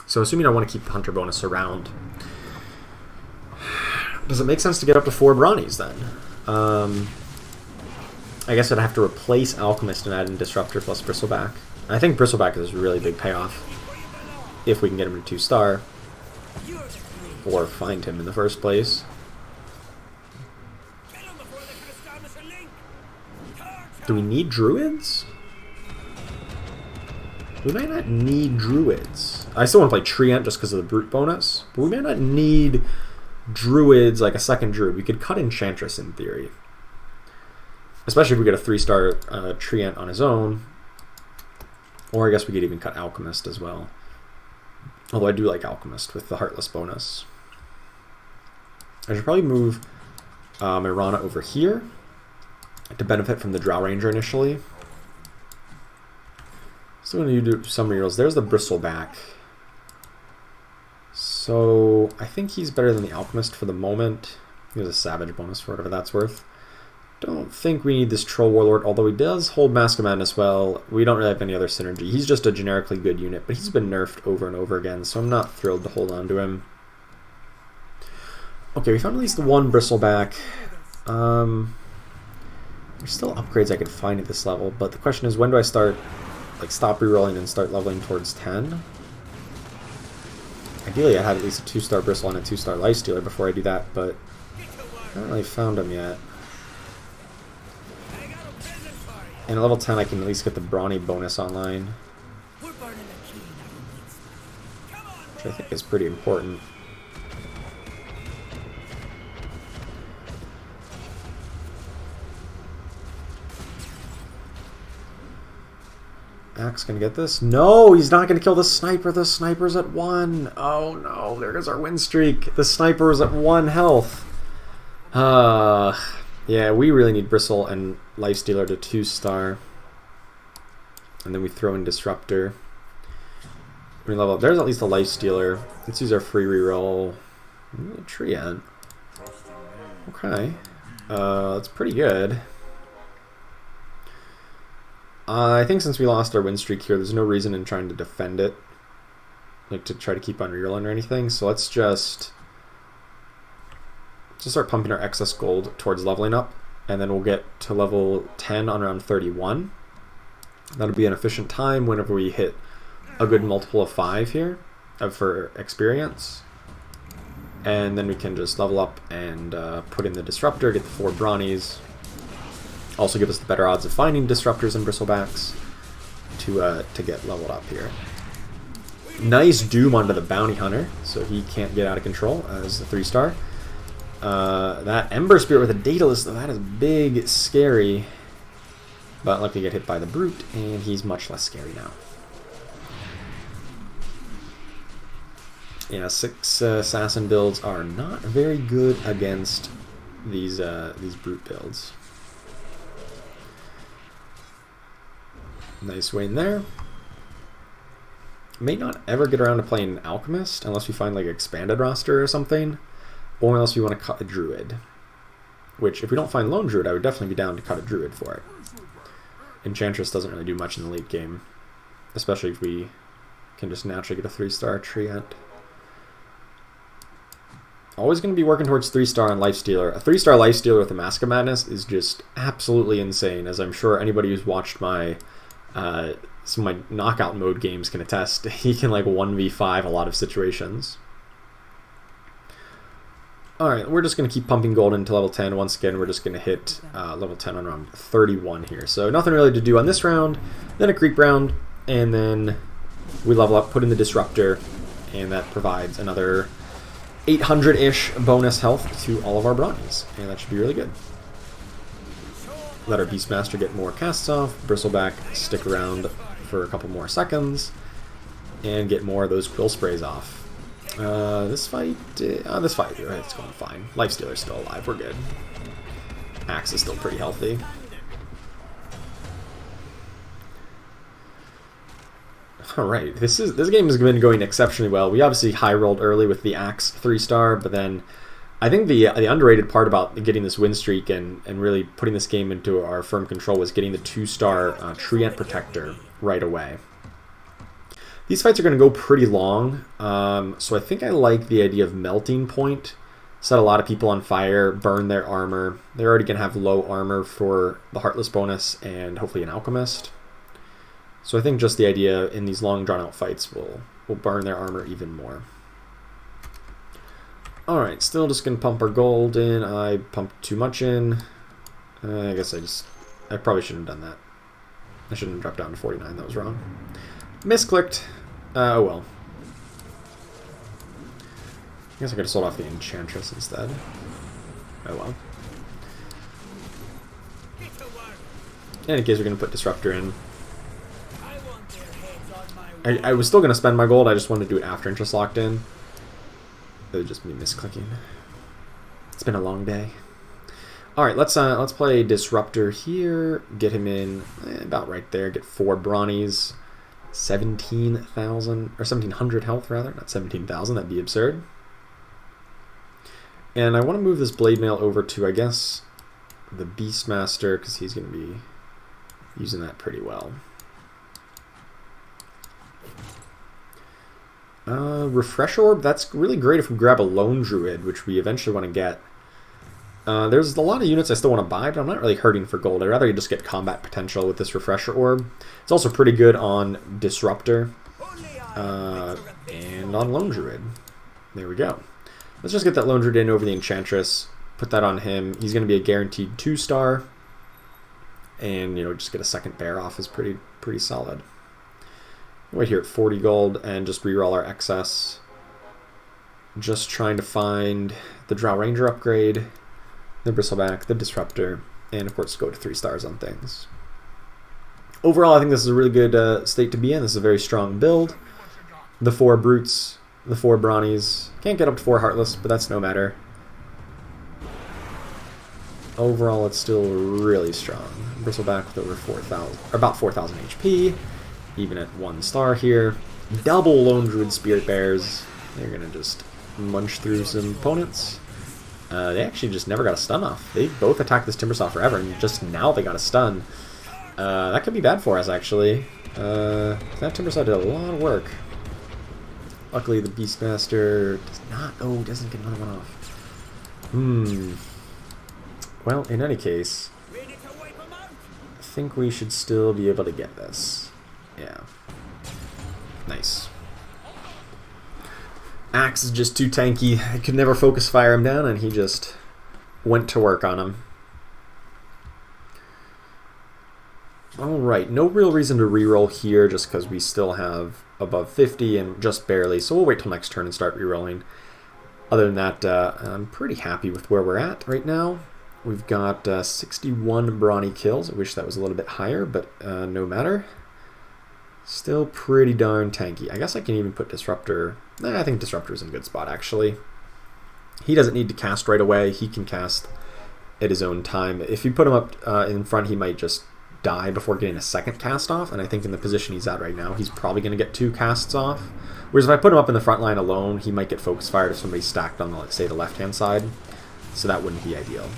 So assuming I want to keep the Hunter bonus around, does it make sense to get up to 4 Brawnies then? I guess I'd have to replace Alchemist and add in Disruptor plus Bristleback. I think Bristleback is a really big payoff if we can get him to 2-star. Or find him in the first place. Do we need Druids? We might not need Druids. I still want to play Treant just because of the Brute bonus. But we might not need Druids, like a second Druid. We could cut Enchantress in theory. Especially if we get a 3-star Treant on his own. Or I guess we could even cut Alchemist as well. Although I do like Alchemist with the Heartless bonus. I should probably move Mirana over here to benefit from the Drow Ranger initially. Still going to do some rerolls. There's the Bristleback. So I think he's better than the Alchemist for the moment. He has a Savage bonus for whatever that's worth. Don't think we need this Troll Warlord, although he does hold Mask of Madness well. We don't really have any other synergy. He's just a generically good unit, but he's been nerfed over and over again, so I'm not thrilled to hold on to him. Okay, we found at least the 1 Bristleback. There's still upgrades I could find at this level, but the question is, when do I start, like, stop rerolling and start leveling towards 10? Ideally, I had at least a 2-star Bristle and a 2-star Lifestealer before I do that, but I haven't really found them yet. And at level 10 I can at least get the Brawny bonus online, We're burning a key in our midst. which I think is pretty important. Axe gonna get this? No, he's not gonna kill the sniper. The sniper's at 1. Oh no, there goes our win streak. The sniper is at 1 health. Yeah, we really need Bristle and Lifestealer to 2-star. And then we throw in Disruptor. We level up. There's at least a Lifestealer. Let's use our free reroll. Treant. Okay. That's pretty good. I think since we lost our win streak here, there's no reason in trying to defend it, like to try to keep on rerolling or anything. So let's just start pumping our excess gold towards leveling up, and then we'll get to level 10 on around 31. That'll be an efficient time whenever we hit a good multiple of 5 here for experience. And then we can just level up and put in the Disruptor, get the 4 Brawnies. Also give us the better odds of finding Disruptors and Bristlebacks to get leveled up here. Nice Doom onto the Bounty Hunter, so he can't get out of control as a 3-star. That Ember Spirit with a Daedalus, though, that is big, scary. But luckily get hit by the Brute, and he's much less scary now. Yeah, 6 Assassin builds are not very good against these Brute builds. Nice win there. May not ever get around to playing Alchemist unless we find like expanded roster or something, or unless we want to cut a Druid. Which, if we don't find Lone Druid, I would definitely be down to cut a Druid for it. Enchantress doesn't really do much in the late game, especially if we can just naturally get a 3-star Treant. Always going to be working towards 3-star on Lifestealer. A 3-star Lifestealer with a Mask of Madness is just absolutely insane, as I'm sure anybody who's watched my some of my knockout mode games can attest. He can like 1v5 a lot of situations. Alright, we're just going to keep pumping gold into level 10. Once again, we're just going to hit level 10 on round 31 here. So nothing really to do on this round. Then a creep round, and then we level up, put in the Disruptor, and that provides another 800-ish bonus health to all of our Brawnies. And that should be really good. Let our Beastmaster get more casts off, Bristleback stick around for a couple more seconds, and get more of those Quill Sprays off. This fight, it's going fine. Lifestealer's still alive, we're good. Axe is still pretty healthy. Alright, this game has been going exceptionally well. We obviously high rolled early with the Axe 3-star, but then I think the underrated part about getting this win streak and really putting this game into our firm control was getting the 2-star Treant Protector right away. These fights are going to go pretty long, so I think I like the idea of Melting Point. Set a lot of people on fire, burn their armor. They're already going to have low armor for the Heartless bonus and hopefully an Alchemist. So I think just the idea in these long drawn-out fights will burn their armor even more. Alright, still just going to pump our gold in. I pumped too much in. I guess I probably shouldn't have done that. I shouldn't have dropped down to 49, that was wrong. Misclicked. Oh well. I guess I could have sold off the Enchantress instead. Oh well. In any case, we're going to put Disruptor in. I was still going to spend my gold, I just wanted to do it after Interest locked in. It would just be misclicking. It's been a long day. Alright, let's play Disruptor here. Get him in about right there. Get 4 Brawnies. 17,000, or 1,700 health rather, not 17,000, that'd be absurd. And I want to move this Blade Mail over to, I guess, the Beastmaster, because he's going to be using that pretty well. Refresh Orb, that's really great if we grab a Lone Druid, which we eventually want to get. There's a lot of units I still want to buy, but I'm not really hurting for gold. I'd rather just get combat potential with this Refresher Orb. It's also pretty good on Disruptor and on Lone Druid. There we go. Let's just get that Lone Druid in over the Enchantress, put that on him. He's going to be a guaranteed 2-star. and just get a second bear off is pretty solid. Wait here at 40 gold and just reroll our excess. Just trying to find the Drow Ranger upgrade, the Bristleback, the Disruptor, and of course go to 3 stars on things. Overall, I think this is a really good state to be in. This is a very strong build. The 4 Brutes, the 4 Brawnies. Can't get up to 4 Heartless, but that's no matter. Overall, it's still really strong. Bristleback with over 4,000, or about 4,000 HP, even at 1 star here. Double Lone Druid Spirit Bears. They're gonna just munch through some opponents. They actually just never got a stun off. They both attacked this Timbersaw forever, and just now they got a stun. That could be bad for us, actually. That Timbersaw did a lot of work. Luckily, the Beastmaster does not... Oh, doesn't get another one off. Well, in any case, I think we should still be able to get this. Yeah. Nice. Axe is just too tanky. I could never focus fire him down, and he just went to work on him. Alright, no real reason to reroll here just because we still have above 50 and just barely, so we'll wait till next turn and start rerolling. Other than that, I'm pretty happy with where we're at right now. We've got 61 Brawny kills. I wish that was a little bit higher, but no matter. Still pretty darn tanky. I guess I can even put Disruptor. I think Disruptor's in a good spot, actually. He doesn't need to cast right away. He can cast at his own time. If you put him up in front, he might just die before getting a second cast off, and I think in the position he's at right now, he's probably going to get 2 casts off. Whereas if I put him up in the front line alone, he might get focus fired if somebody's stacked on, let's say, the left-hand side. So that wouldn't be ideal.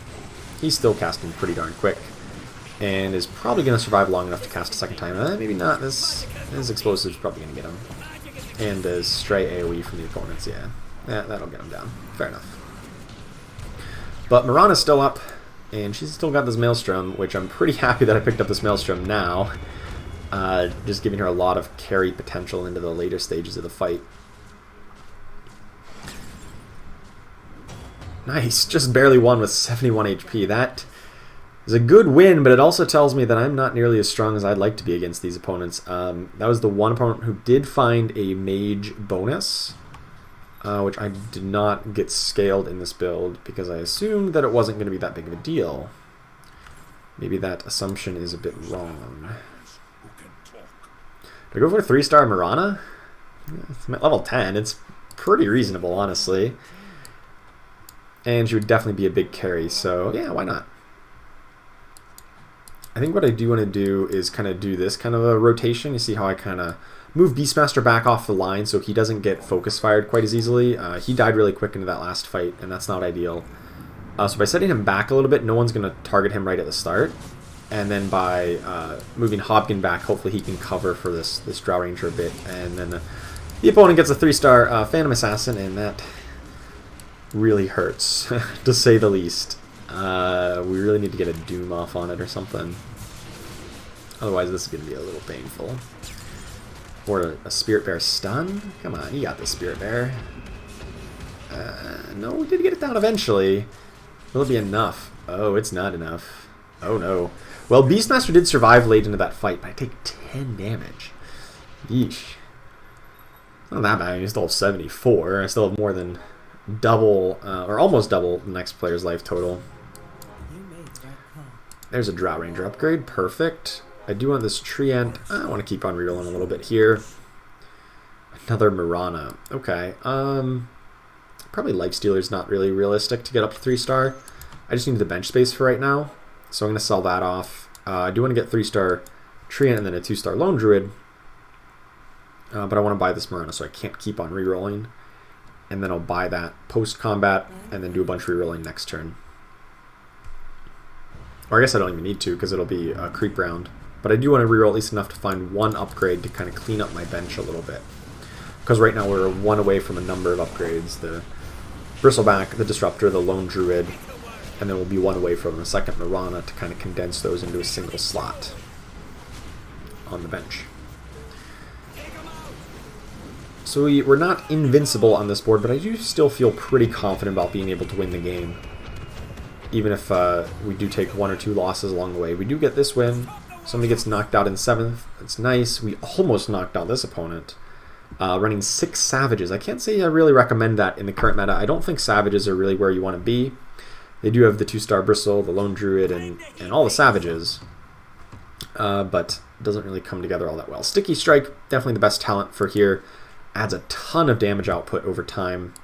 He's still casting pretty darn quick, and is probably going to survive long enough to cast a second time. Maybe not. His explosive's probably going to get him. And his stray AoE from the opponents, yeah. That'll get him down. Fair enough. But Mirana's still up, and she's still got this Maelstrom, which I'm pretty happy that I picked up this Maelstrom now. Just giving her a lot of carry potential into the later stages of the fight. Nice, just barely won with 71 HP. That is a good win, but it also tells me that I'm not nearly as strong as I'd like to be against these opponents. That was the one opponent who did find a mage bonus, which I did not get scaled in this build because I assumed that it wasn't going to be that big of a deal. Maybe that assumption is a bit wrong. Do I go for a 3-star Mirana? It's at level 10. It's pretty reasonable, honestly. And she would definitely be a big carry, so yeah, why not? I think what I do want to do is kind of do this kind of a rotation. You see how I kind of move Beastmaster back off the line so he doesn't get focus fired quite as easily. He died really quick into that last fight, and that's not ideal. So by setting him back a little bit, no one's going to target him right at the start. And then by moving Hobkin back, hopefully he can cover for this Drow Ranger a bit. And then the opponent gets a 3-star Phantom Assassin, and that really hurts, to say the least. We really need to get a Doom off on it or something. Otherwise this is going to be a little painful. Or a Spirit Bear stun? Come on, you got this, Spirit Bear. No, we did get it down eventually. Will it be enough? Oh, it's not enough. Oh no. Well, Beastmaster did survive late into that fight, but I take 10 damage. Yeesh. Not that bad, I still have 74. I still have more than double, or almost double the next player's life total. There's a Drow Ranger upgrade. Perfect. I do want this Treant. I want to keep on rerolling a little bit here. Another Mirana. Okay. Probably Lifestealer's not really realistic to get up to 3-star. I just need the bench space for right now, so I'm going to sell that off. I do want to get 3-star Treant and then a 2-star Lone Druid, but I want to buy this Mirana so I can't keep on rerolling. And then I'll buy that post-combat and then do a bunch of rerolling next turn. Or I guess I don't even need to because it'll be a creep round. But I do want to reroll at least enough to find one upgrade to kind of clean up my bench a little bit. Because right now we're one away from a number of upgrades. The Bristleback, the Disruptor, the Lone Druid, and then we'll be one away from a second Mirana to kind of condense those into a single slot on the bench. So we're not invincible on this board, but I do still feel pretty confident about being able to win the game. even if we do take 1 or 2 losses along the way. We do get this win. Somebody gets knocked out in 7th. It's nice. We almost knocked out this opponent. Running 6 Savages. I can't say I really recommend that in the current meta. I don't think Savages are really where you want to be. They do have the 2-star Bristle, the Lone Druid, and all the Savages. But it doesn't really come together all that well. Sticky Strike, definitely the best talent for here. Adds a ton of damage output over time.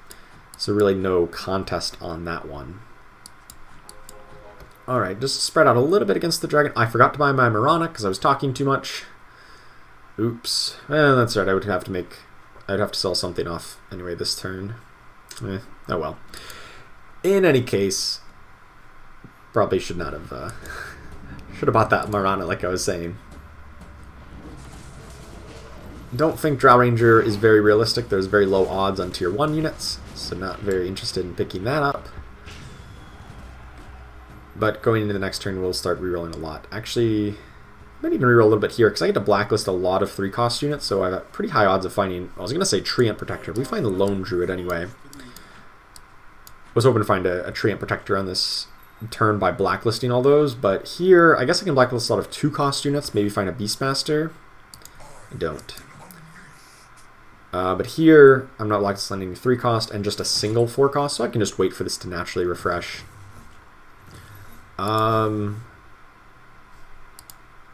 So really no contest on that one. Alright, just spread out a little bit against the dragon. I forgot to buy my Marana because I was talking too much. Oops. That's right, I'd have to sell something off anyway this turn. Oh well. In any case, probably should not have should have bought that Marana like I was saying. Don't think Drow Ranger is very realistic. There's very low odds on tier 1 units, so not very interested in picking that up. But going into the next turn, we'll start rerolling a lot. Actually, I might even reroll a little bit here, because I get to blacklist a lot of 3-cost units, so I have pretty high odds of finding... I was going to say Treant Protector, but we find the Lone Druid anyway. I was hoping to find a Treant Protector on this turn by blacklisting all those, but here, I guess I can blacklist a lot of 2-cost units, maybe find a Beastmaster. I don't. But here, I'm not blacklisting any 3-cost and just a single 4-cost, so I can just wait for this to naturally refresh.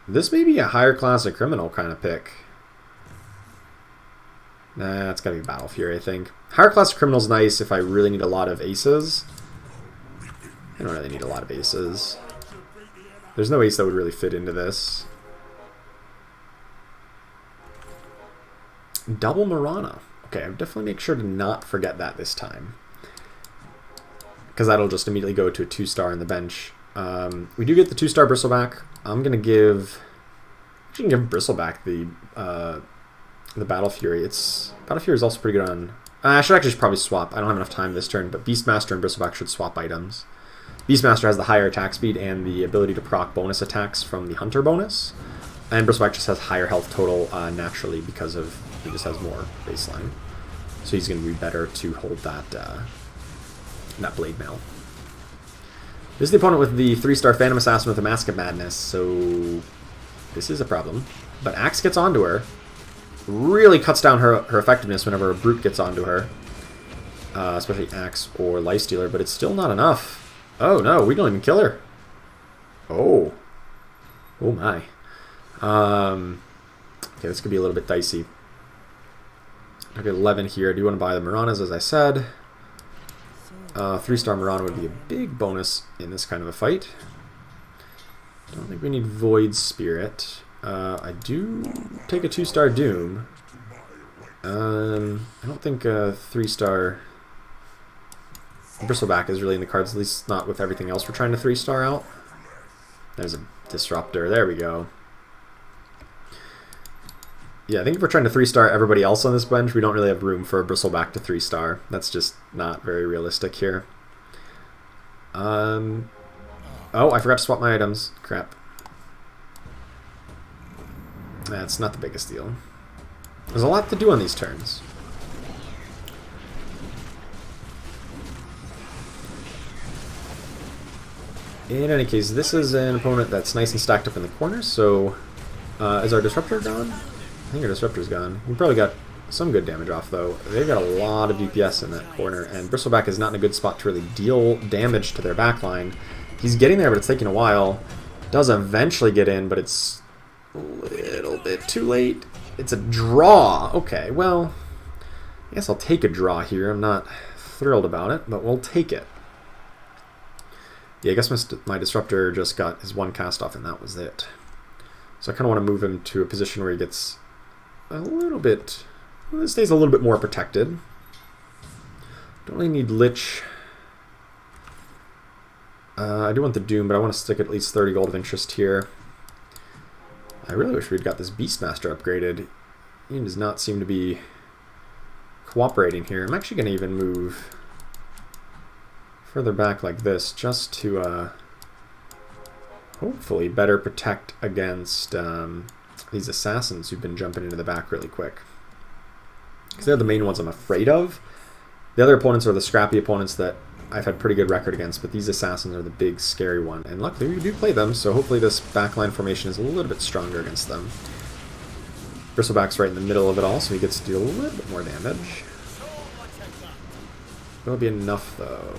This may be a higher class of criminal kind of pick. Nah, it's gotta be Battle Fury, I think. Higher class of criminal's nice if I really need a lot of aces. I don't really need a lot of aces. There's no ace that would really fit into this. Double Marana. Okay, I'll definitely make sure to not forget that this time, because that'll just immediately go to a 2-star in the bench. We do get the 2-star Bristleback. I'm gonna give... Actually, give Bristleback the Battle Fury. Battle Fury is also pretty good on... I should actually probably swap. I don't have enough time this turn, but Beastmaster and Bristleback should swap items. Beastmaster has the higher attack speed and the ability to proc bonus attacks from the Hunter bonus, and Bristleback just has higher health total naturally because of he just has more baseline. So he's going to be better to hold that that Blade Mail. This is the opponent with the 3-star Phantom Assassin with a Mask of Madness, so this is a problem. But Axe gets onto her. Really cuts down her effectiveness whenever a Brute gets onto her. Especially Axe or Lifestealer, but it's still not enough. Oh no, we don't even kill her. Oh. Oh my. Okay, this could be a little bit dicey. I get 11 here. I do want to buy the Maranas, as I said. 3-star Marana would be a big bonus in this kind of a fight. Don't think we need Void Spirit. I do take a 2-star Doom. I don't think a 3-star Bristleback is really in the cards, at least not with everything else we're trying to 3-star out. There's a Disruptor. There we go. Yeah, I think if we're trying to 3-star everybody else on this bench, we don't really have room for a Bristleback to 3-star. That's just not very realistic here. Oh, I forgot to swap my items. Crap. That's not the biggest deal. There's a lot to do on these turns. In any case, this is an opponent that's nice and stacked up in the corner, so is our Disruptor gone? I think our Disruptor's gone. We probably got some good damage off, though. They've got a lot of DPS in that corner, and Bristleback is not in a good spot to really deal damage to their backline. He's getting there, but it's taking a while. Does eventually get in, but it's a little bit too late. It's a draw. Okay, well, I guess I'll take a draw here. I'm not thrilled about it, but we'll take it. Yeah, I guess my Disruptor just got his 1 cast off, and that was it. So I kind of want to move him to a position where he gets a little bit... Well, stays a little bit more protected. Don't really need Lich. I do want the Doom, but I want to stick at least 30 gold of interest here. I really wish we'd got this Beastmaster upgraded. He does not seem to be cooperating here. I'm actually going to even move further back like this just to hopefully better protect against these assassins who've been jumping into the back really quick. Because they're the main ones I'm afraid of. The other opponents are the scrappy opponents that I've had pretty good record against, but these assassins are the big scary one. And luckily we do play them, so hopefully this backline formation is a little bit stronger against them. Bristleback's right in the middle of it all, so he gets to do a little bit more damage. That'll be enough, though.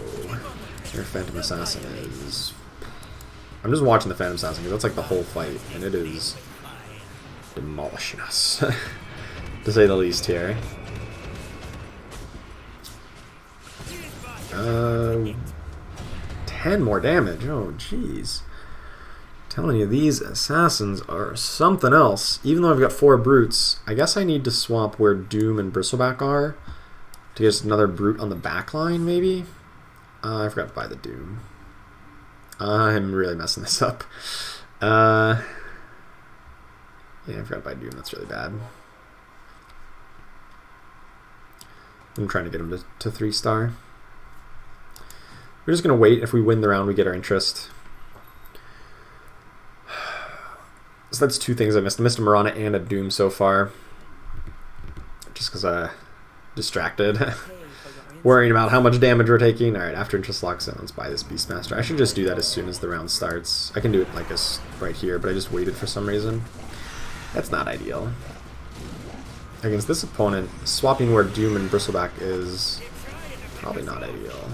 Your Phantom Assassin is... I'm just watching the Phantom Assassin, because that's like the whole fight, and it is demolishing us, to say the least here. 10 more damage. Oh, jeez. Telling you, these assassins are something else. Even though I've got 4 brutes, I guess I need to swap where Doom and Bristleback are to get another brute on the back line, maybe? I forgot to buy the Doom. I'm really messing this up. Yeah, I forgot to buy Doom. That's really bad. I'm trying to get him to 3-star. We're just going to wait. If we win the round, we get our interest. So that's 2 things I missed. I missed a Marana and a Doom so far. Just because I distracted. Worrying about how much damage we're taking. Alright, after interest locks in, let's buy this Beastmaster. I should just do that as soon as the round starts. I can do it like this right here, but I just waited for some reason. That's not ideal. Against this opponent, swapping where Doom and Bristleback is probably not ideal.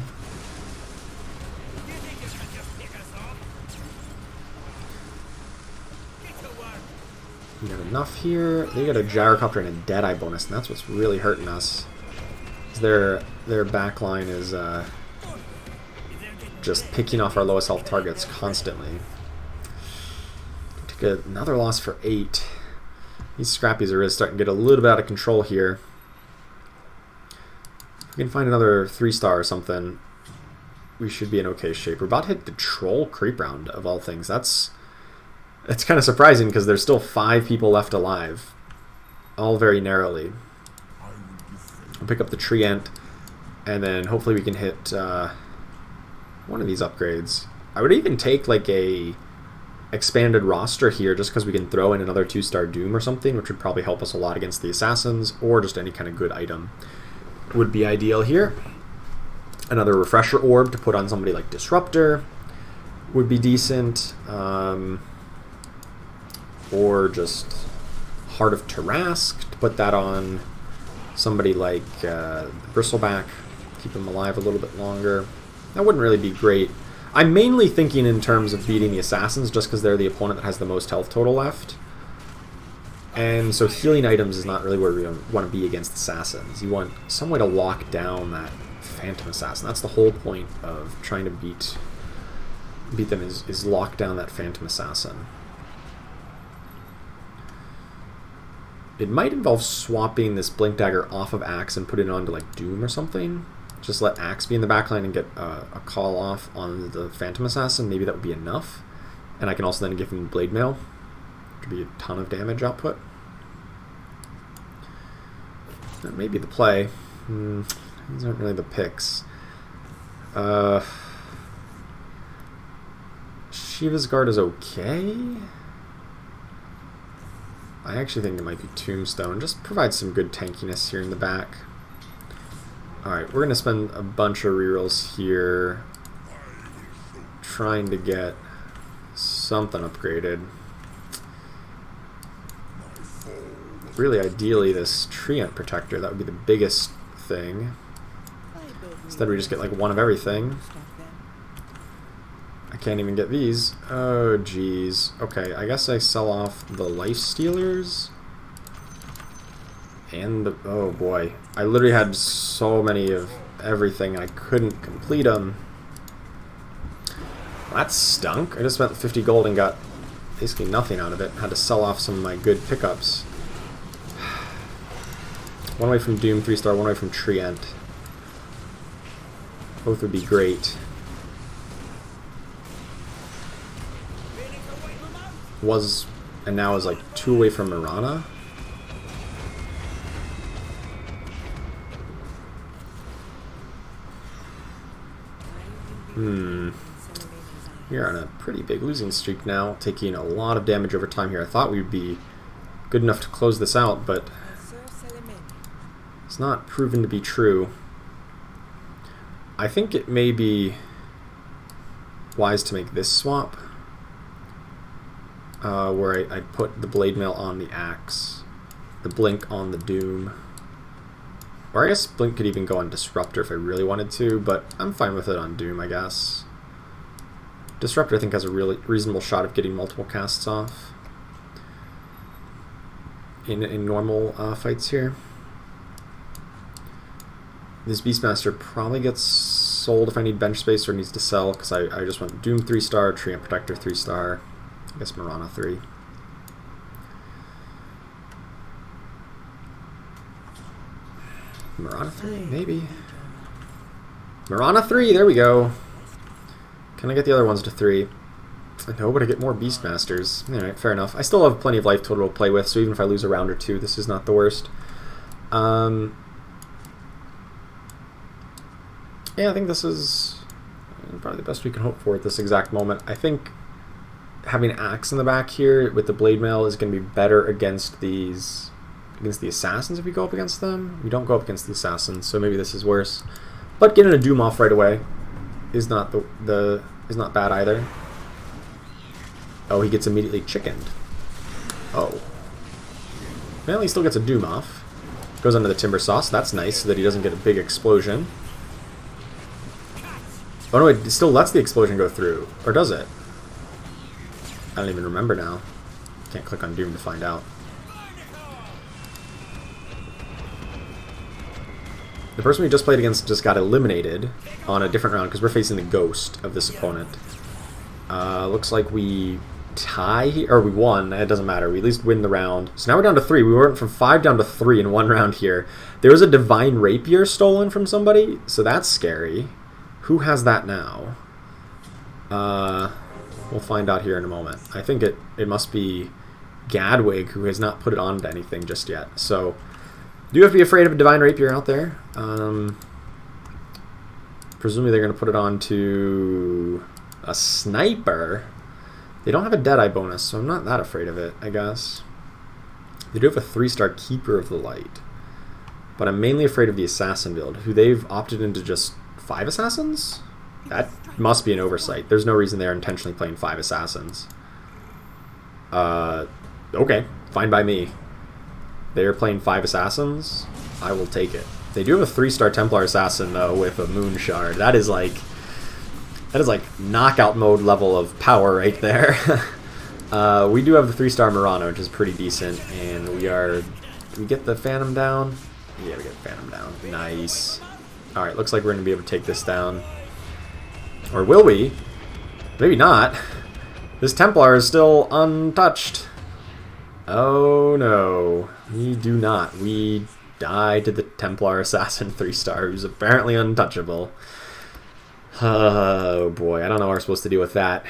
We got enough here. They got a Gyrocopter and a Deadeye bonus, and that's what's really hurting us. Their backline is just picking off our lowest health targets constantly. Took another loss for 8. These Scrappies are really starting to get a little bit out of control here. If we can find another 3-star or something, we should be in okay shape. We're about to hit the Troll creep round, of all things. That's kind of surprising because there's still 5 people left alive, all very narrowly. I'll pick up the Treant, and then hopefully we can hit one of these upgrades. I would even take like a expanded roster here just because we can throw in another 2-star Doom or something, which would probably help us a lot against the Assassins, or just any kind of good item would be ideal here. Another Refresher Orb to put on somebody like Disruptor would be decent. Or just Heart of Tarask to put that on somebody like Bristleback, keep him alive a little bit longer. That wouldn't really be great. I'm mainly thinking in terms of beating the Assassins just because they're the opponent that has the most health total left. And so healing items is not really where we want to be against Assassins. You want some way to lock down that Phantom Assassin. That's the whole point of trying to beat them is lock down that Phantom Assassin. It might involve swapping this Blink Dagger off of Axe and put it onto like Doom or something. Just let Axe be in the backline and get a call off on the Phantom Assassin. Maybe that would be enough. And I can also then give him Blade Mail, which would be a ton of damage output. That may be the play. These aren't really the picks. Shiva's Guard is okay. I actually think it might be Tombstone. Just provide some good tankiness here in the back. Alright, we're going to spend a bunch of rerolls here trying to get something upgraded. Really, ideally, this Treant Protector. That would be the biggest thing. Instead, we just get like one of everything. I can't even get these. Oh, jeez. Okay, I guess I sell off the Life Stealers. And the... Oh, boy. I literally had so many of everything, and I couldn't complete them. Well, that stunk. I just spent 50 gold and got basically nothing out of it. Had to sell off some of my good pickups. One away from Doom 3-star, one away from Treant. Both would be great. And now is like 2 away from Marana. We're on a pretty big losing streak now, taking a lot of damage over time here. I thought we'd be good enough to close this out, but it's not proven to be true. I think it may be wise to make this swap. Where I put the blade mail on the axe, the blink on the doom. Or I guess blink could even go on disruptor if I really wanted to, but I'm fine with it on doom, I guess. Disruptor I think has a really reasonable shot of getting multiple casts off in normal fights here. This Beastmaster probably gets sold if I need bench space or needs to sell, because I just want Doom 3-star, Treant Protector 3-star, I guess Marana 3. Marana 3, maybe. Marana 3, there we go. Can I get the other ones to 3? No, but I get more Beastmasters. Alright, fair enough. I still have plenty of life total to play with, so even if I lose a round or two, this is not the worst. Yeah, I think this is probably the best we can hope for at this exact moment. I think having Axe in the back here with the Blade Mail is going to be better against these, against the Assassins if we go up against them. We don't go up against the Assassins, so maybe this is worse. But getting a Doom off right away is not is not bad either. Oh, he gets immediately chickened. Oh. Well, he still gets a Doom off. Goes under the Timber Sauce. That's nice, so that he doesn't get a big explosion. Oh no, it still lets the explosion go through. Or does it? I don't even remember now. Can't click on Doom to find out. The person we just played against just got eliminated on a different round because we're facing the ghost of this opponent. Looks like we tie, or we won. It doesn't matter. We at least win the round. So now we're down to 3. We went from 5 down to 3 in one round here. There was a Divine Rapier stolen from somebody, so that's scary. Who has that now? We'll find out here in a moment. I think it must be Gadwig, who has not put it on to anything just yet. So, do you have to be afraid of a Divine Rapier out there? Presumably they're going to put it on to a Sniper. They don't have a Deadeye bonus, so I'm not that afraid of it, I guess. They do have a 3-star Keeper of the Light. But I'm mainly afraid of the Assassin build, who they've opted into just 5 Assassins? That must be an oversight. There's no reason they're intentionally playing 5 Assassins. Okay, fine by me. They're playing 5 Assassins. I will take it. They do have a 3-star Templar Assassin, though, with a Moon Shard. That is like knockout mode level of power right there. We do have the 3-star Marana, which is pretty decent, and do we get the Phantom down? Yeah, we get the Phantom down. Nice. Alright, looks like we're going to be able to take this down. Or will we? Maybe not. This Templar is still untouched. Oh no. We do not. We die to the Templar Assassin 3-star, who's apparently untouchable. Oh boy, I don't know what we're supposed to do with that.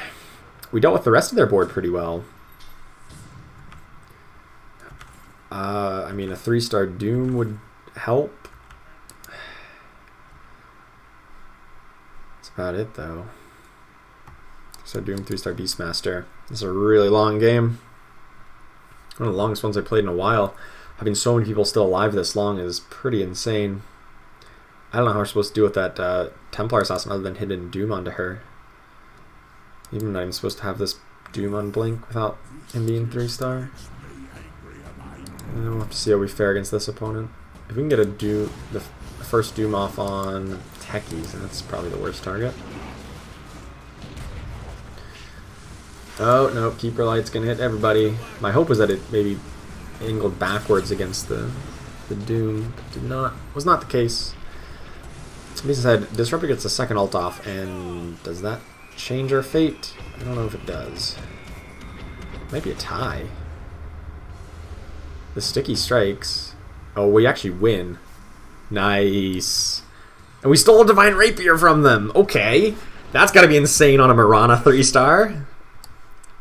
We dealt with the rest of their board pretty well. I mean, a 3-star Doom would help. That's about it, though. So Doom 3-star Beastmaster. This is a really long game. One of the longest ones I played in a while. Having so many people still alive this long is pretty insane. I don't know how we're supposed to do with that Templar Assassin other than hitting Doom onto her. Even not even supposed to have this Doom on Blink without him being 3-star. And we'll have to see how we fare against this opponent. If we can get a Doom, the first Doom off on Techies, and that's probably the worst target. Oh, no, Keeper Light's going to hit everybody. My hope was that it maybe angled backwards against the Doom. Was not the case. Somebody said Disruptor gets the second ult off, and does that change our fate? I don't know if it does. Might be a tie. The Sticky Strikes. Oh, we actually win. Nice. And we stole a Divine Rapier from them. Okay. That's got to be insane on a Marana 3-star.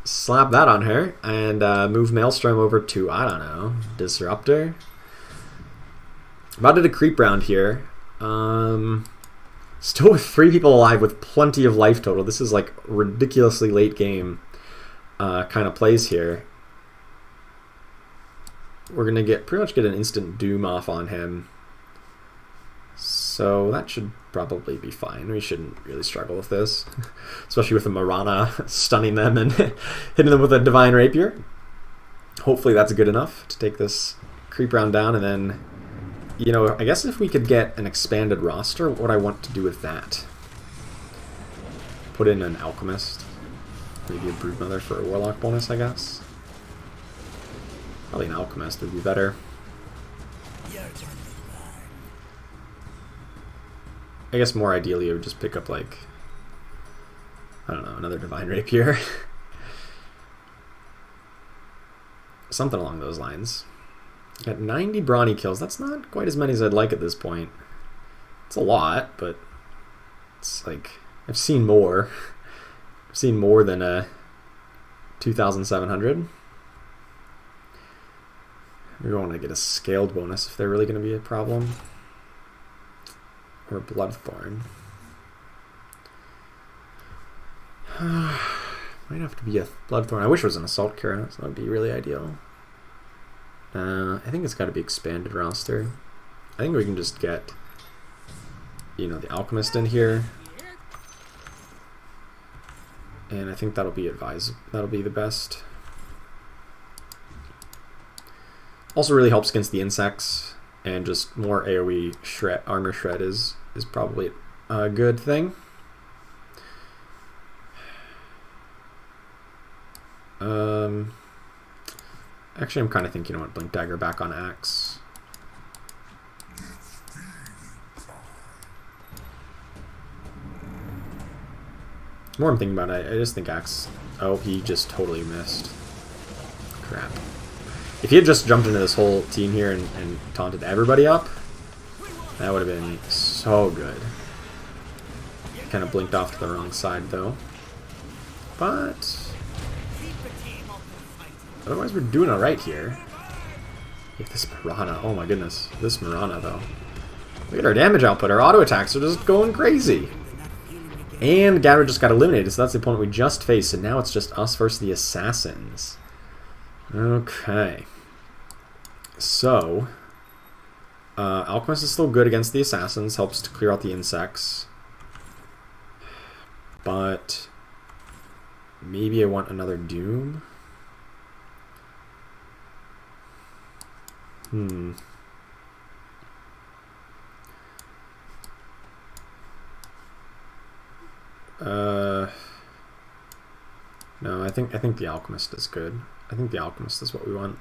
Slap that on her. And move Maelstrom over to, I don't know, Disruptor. About to do a creep round here. Still with 3 people alive with plenty of life total. This is like ridiculously late game kind of plays here. We're gonna pretty much get an instant Doom off on him. So So that should probably be fine. We shouldn't really struggle with this. Especially with the Marana stunning them and hitting them with a Divine Rapier. Hopefully that's good enough to take this creep round down. And then, you know, I guess if we could get an expanded roster, what would I want to do with that? Put in an Alchemist. Maybe a Broodmother for a Warlock bonus, I guess. Probably an Alchemist would be better. I guess more ideally I would just pick up, like, I don't know, another Divine Rapier. Something along those lines. Got 90 Brawny kills. That's not quite as many as I'd like at this point. It's a lot, but it's like, I've seen more. I've seen more than 2,700. We want to get a scaled bonus if they're really going to be a problem. Or Bloodthorn. Might have to be a Bloodthorn. I wish it was an Assault Cure, so that would be really ideal. I think it's got to be expanded roster. I think we can just get, you know, the Alchemist in here. And I think that'll be that'll be the best. Also really helps against the insects, and just more AoE armor shred is probably a good thing. Actually, I'm kind of thinking, you know what, Blink Dagger back on Axe. The more I'm thinking about it, I just think Axe. Oh, he just totally missed. Crap. If he had just jumped into this whole team here and taunted everybody up, that would have been so good. Kind of blinked off to the wrong side, though. But otherwise, we're doing alright here. Get this Marana. Oh my goodness. This Marana, though. Look at our damage output. Our auto attacks are just going crazy. And Gadra just got eliminated, so that's the opponent we just faced. And now it's just us versus the Assassins. Okay. So, Alchemist is still good against the Assassins. Helps to clear out the insects. But maybe I want another Doom. No, I think the Alchemist is good. I think the Alchemist is what we want.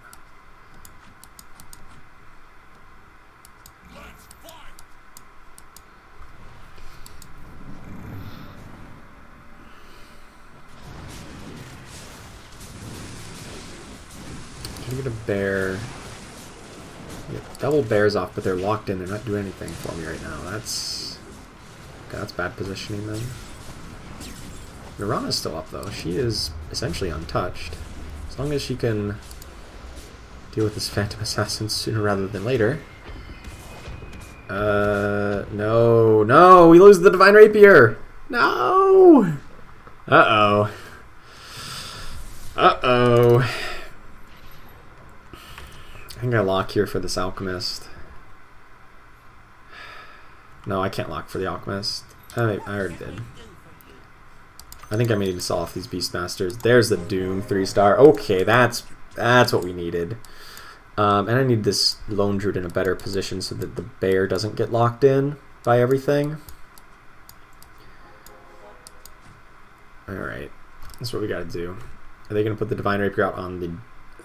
Can I get a bear? Get double bears off, but they're locked in. They're not doing anything for me right now. That's bad positioning then. Mirana's still up though. She is essentially untouched. As long as she can deal with this Phantom Assassin sooner rather than later. No, we lose the Divine Rapier! No! Uh-oh. Uh-oh. I think I lock here for this Alchemist. No, I can't lock for the Alchemist. I already did. I think I may need to sell off these Beastmasters. There's the Doom 3-star. Okay, that's what we needed. And I need this Lone Druid in a better position so that the bear doesn't get locked in by everything. Alright. That's what we gotta do. Are they gonna put the Divine Rapier out on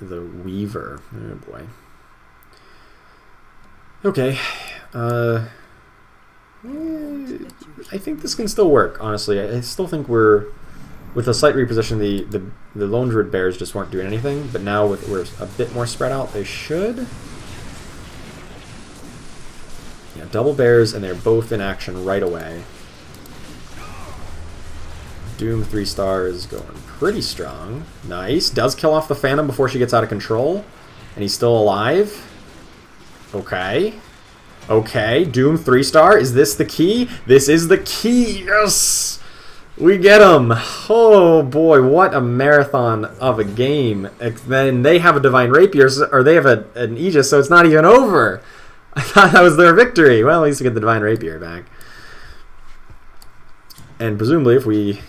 the Weaver? Oh boy. Okay. I think this can still work, honestly. I still think we're, with a slight reposition, the Lone Druid bears just weren't doing anything, but now we're a bit more spread out, they should. Yeah, double bears, and they're both in action right away. Doom 3-star is going pretty strong. Nice. Does kill off the Phantom before she gets out of control, and he's still alive. Okay. Okay, Doom 3-star. Is this the key? This is the key. Yes! We get him. Oh boy, what a marathon of a game. Then they have a Divine Rapier, or they have an Aegis, so it's not even over. I thought that was their victory. Well, at least we get the Divine Rapier back. And presumably, if we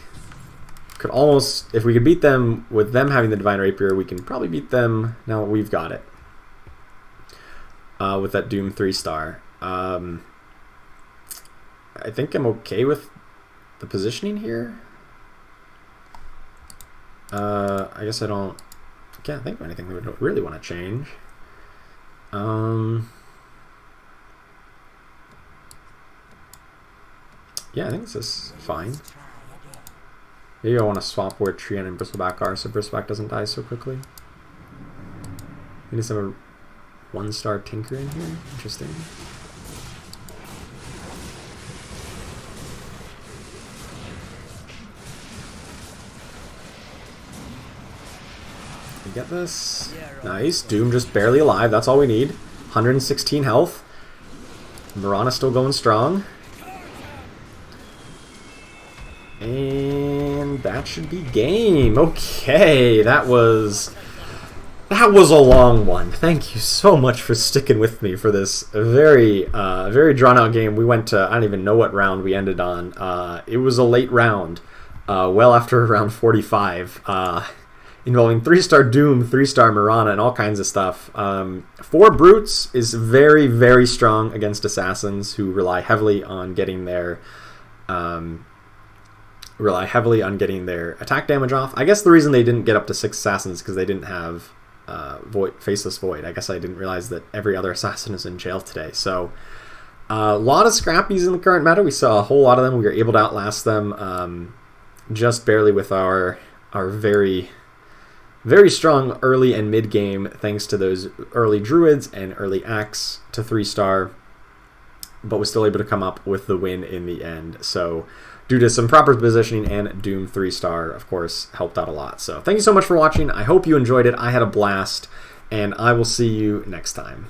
could beat them with them having the Divine Rapier, we can probably beat them. Now we've got it. With that Doom 3-star. I think I'm okay with the positioning here. I guess I can't think of anything that we really want to change. Yeah, I think this is fine. Maybe I want to swap where Trian and Bristleback are so Bristleback doesn't die so quickly. We just have a 1-star Tinker in here. Interesting. We get this. Nice. Doom just barely alive. That's all we need. 116 health. Mirana's still going strong. And that should be game. Okay, that was a long one. Thank you so much for sticking with me for this very drawn out game. We went to, I don't even know what round we ended on. It was a late round, well after round 45, involving 3-star Doom, 3-star Mirana, and all kinds of stuff. 4 Brutes is very, very strong against assassins who rely heavily on getting their attack damage off. I guess the reason they didn't get up to 6 assassins is because they didn't have Faceless Void. I guess I didn't realize that every other assassin is in jail today. So a lot of scrappies in the current meta. We saw a whole lot of them. We were able to outlast them just barely with our very, very strong early and mid game thanks to those early Druids and early Axe to 3-star, but was still able to come up with the win in the end. So due to some proper positioning and Doom 3-star, of course, helped out a lot. So thank you so much for watching. I hope you enjoyed it. I had a blast, and I will see you next time.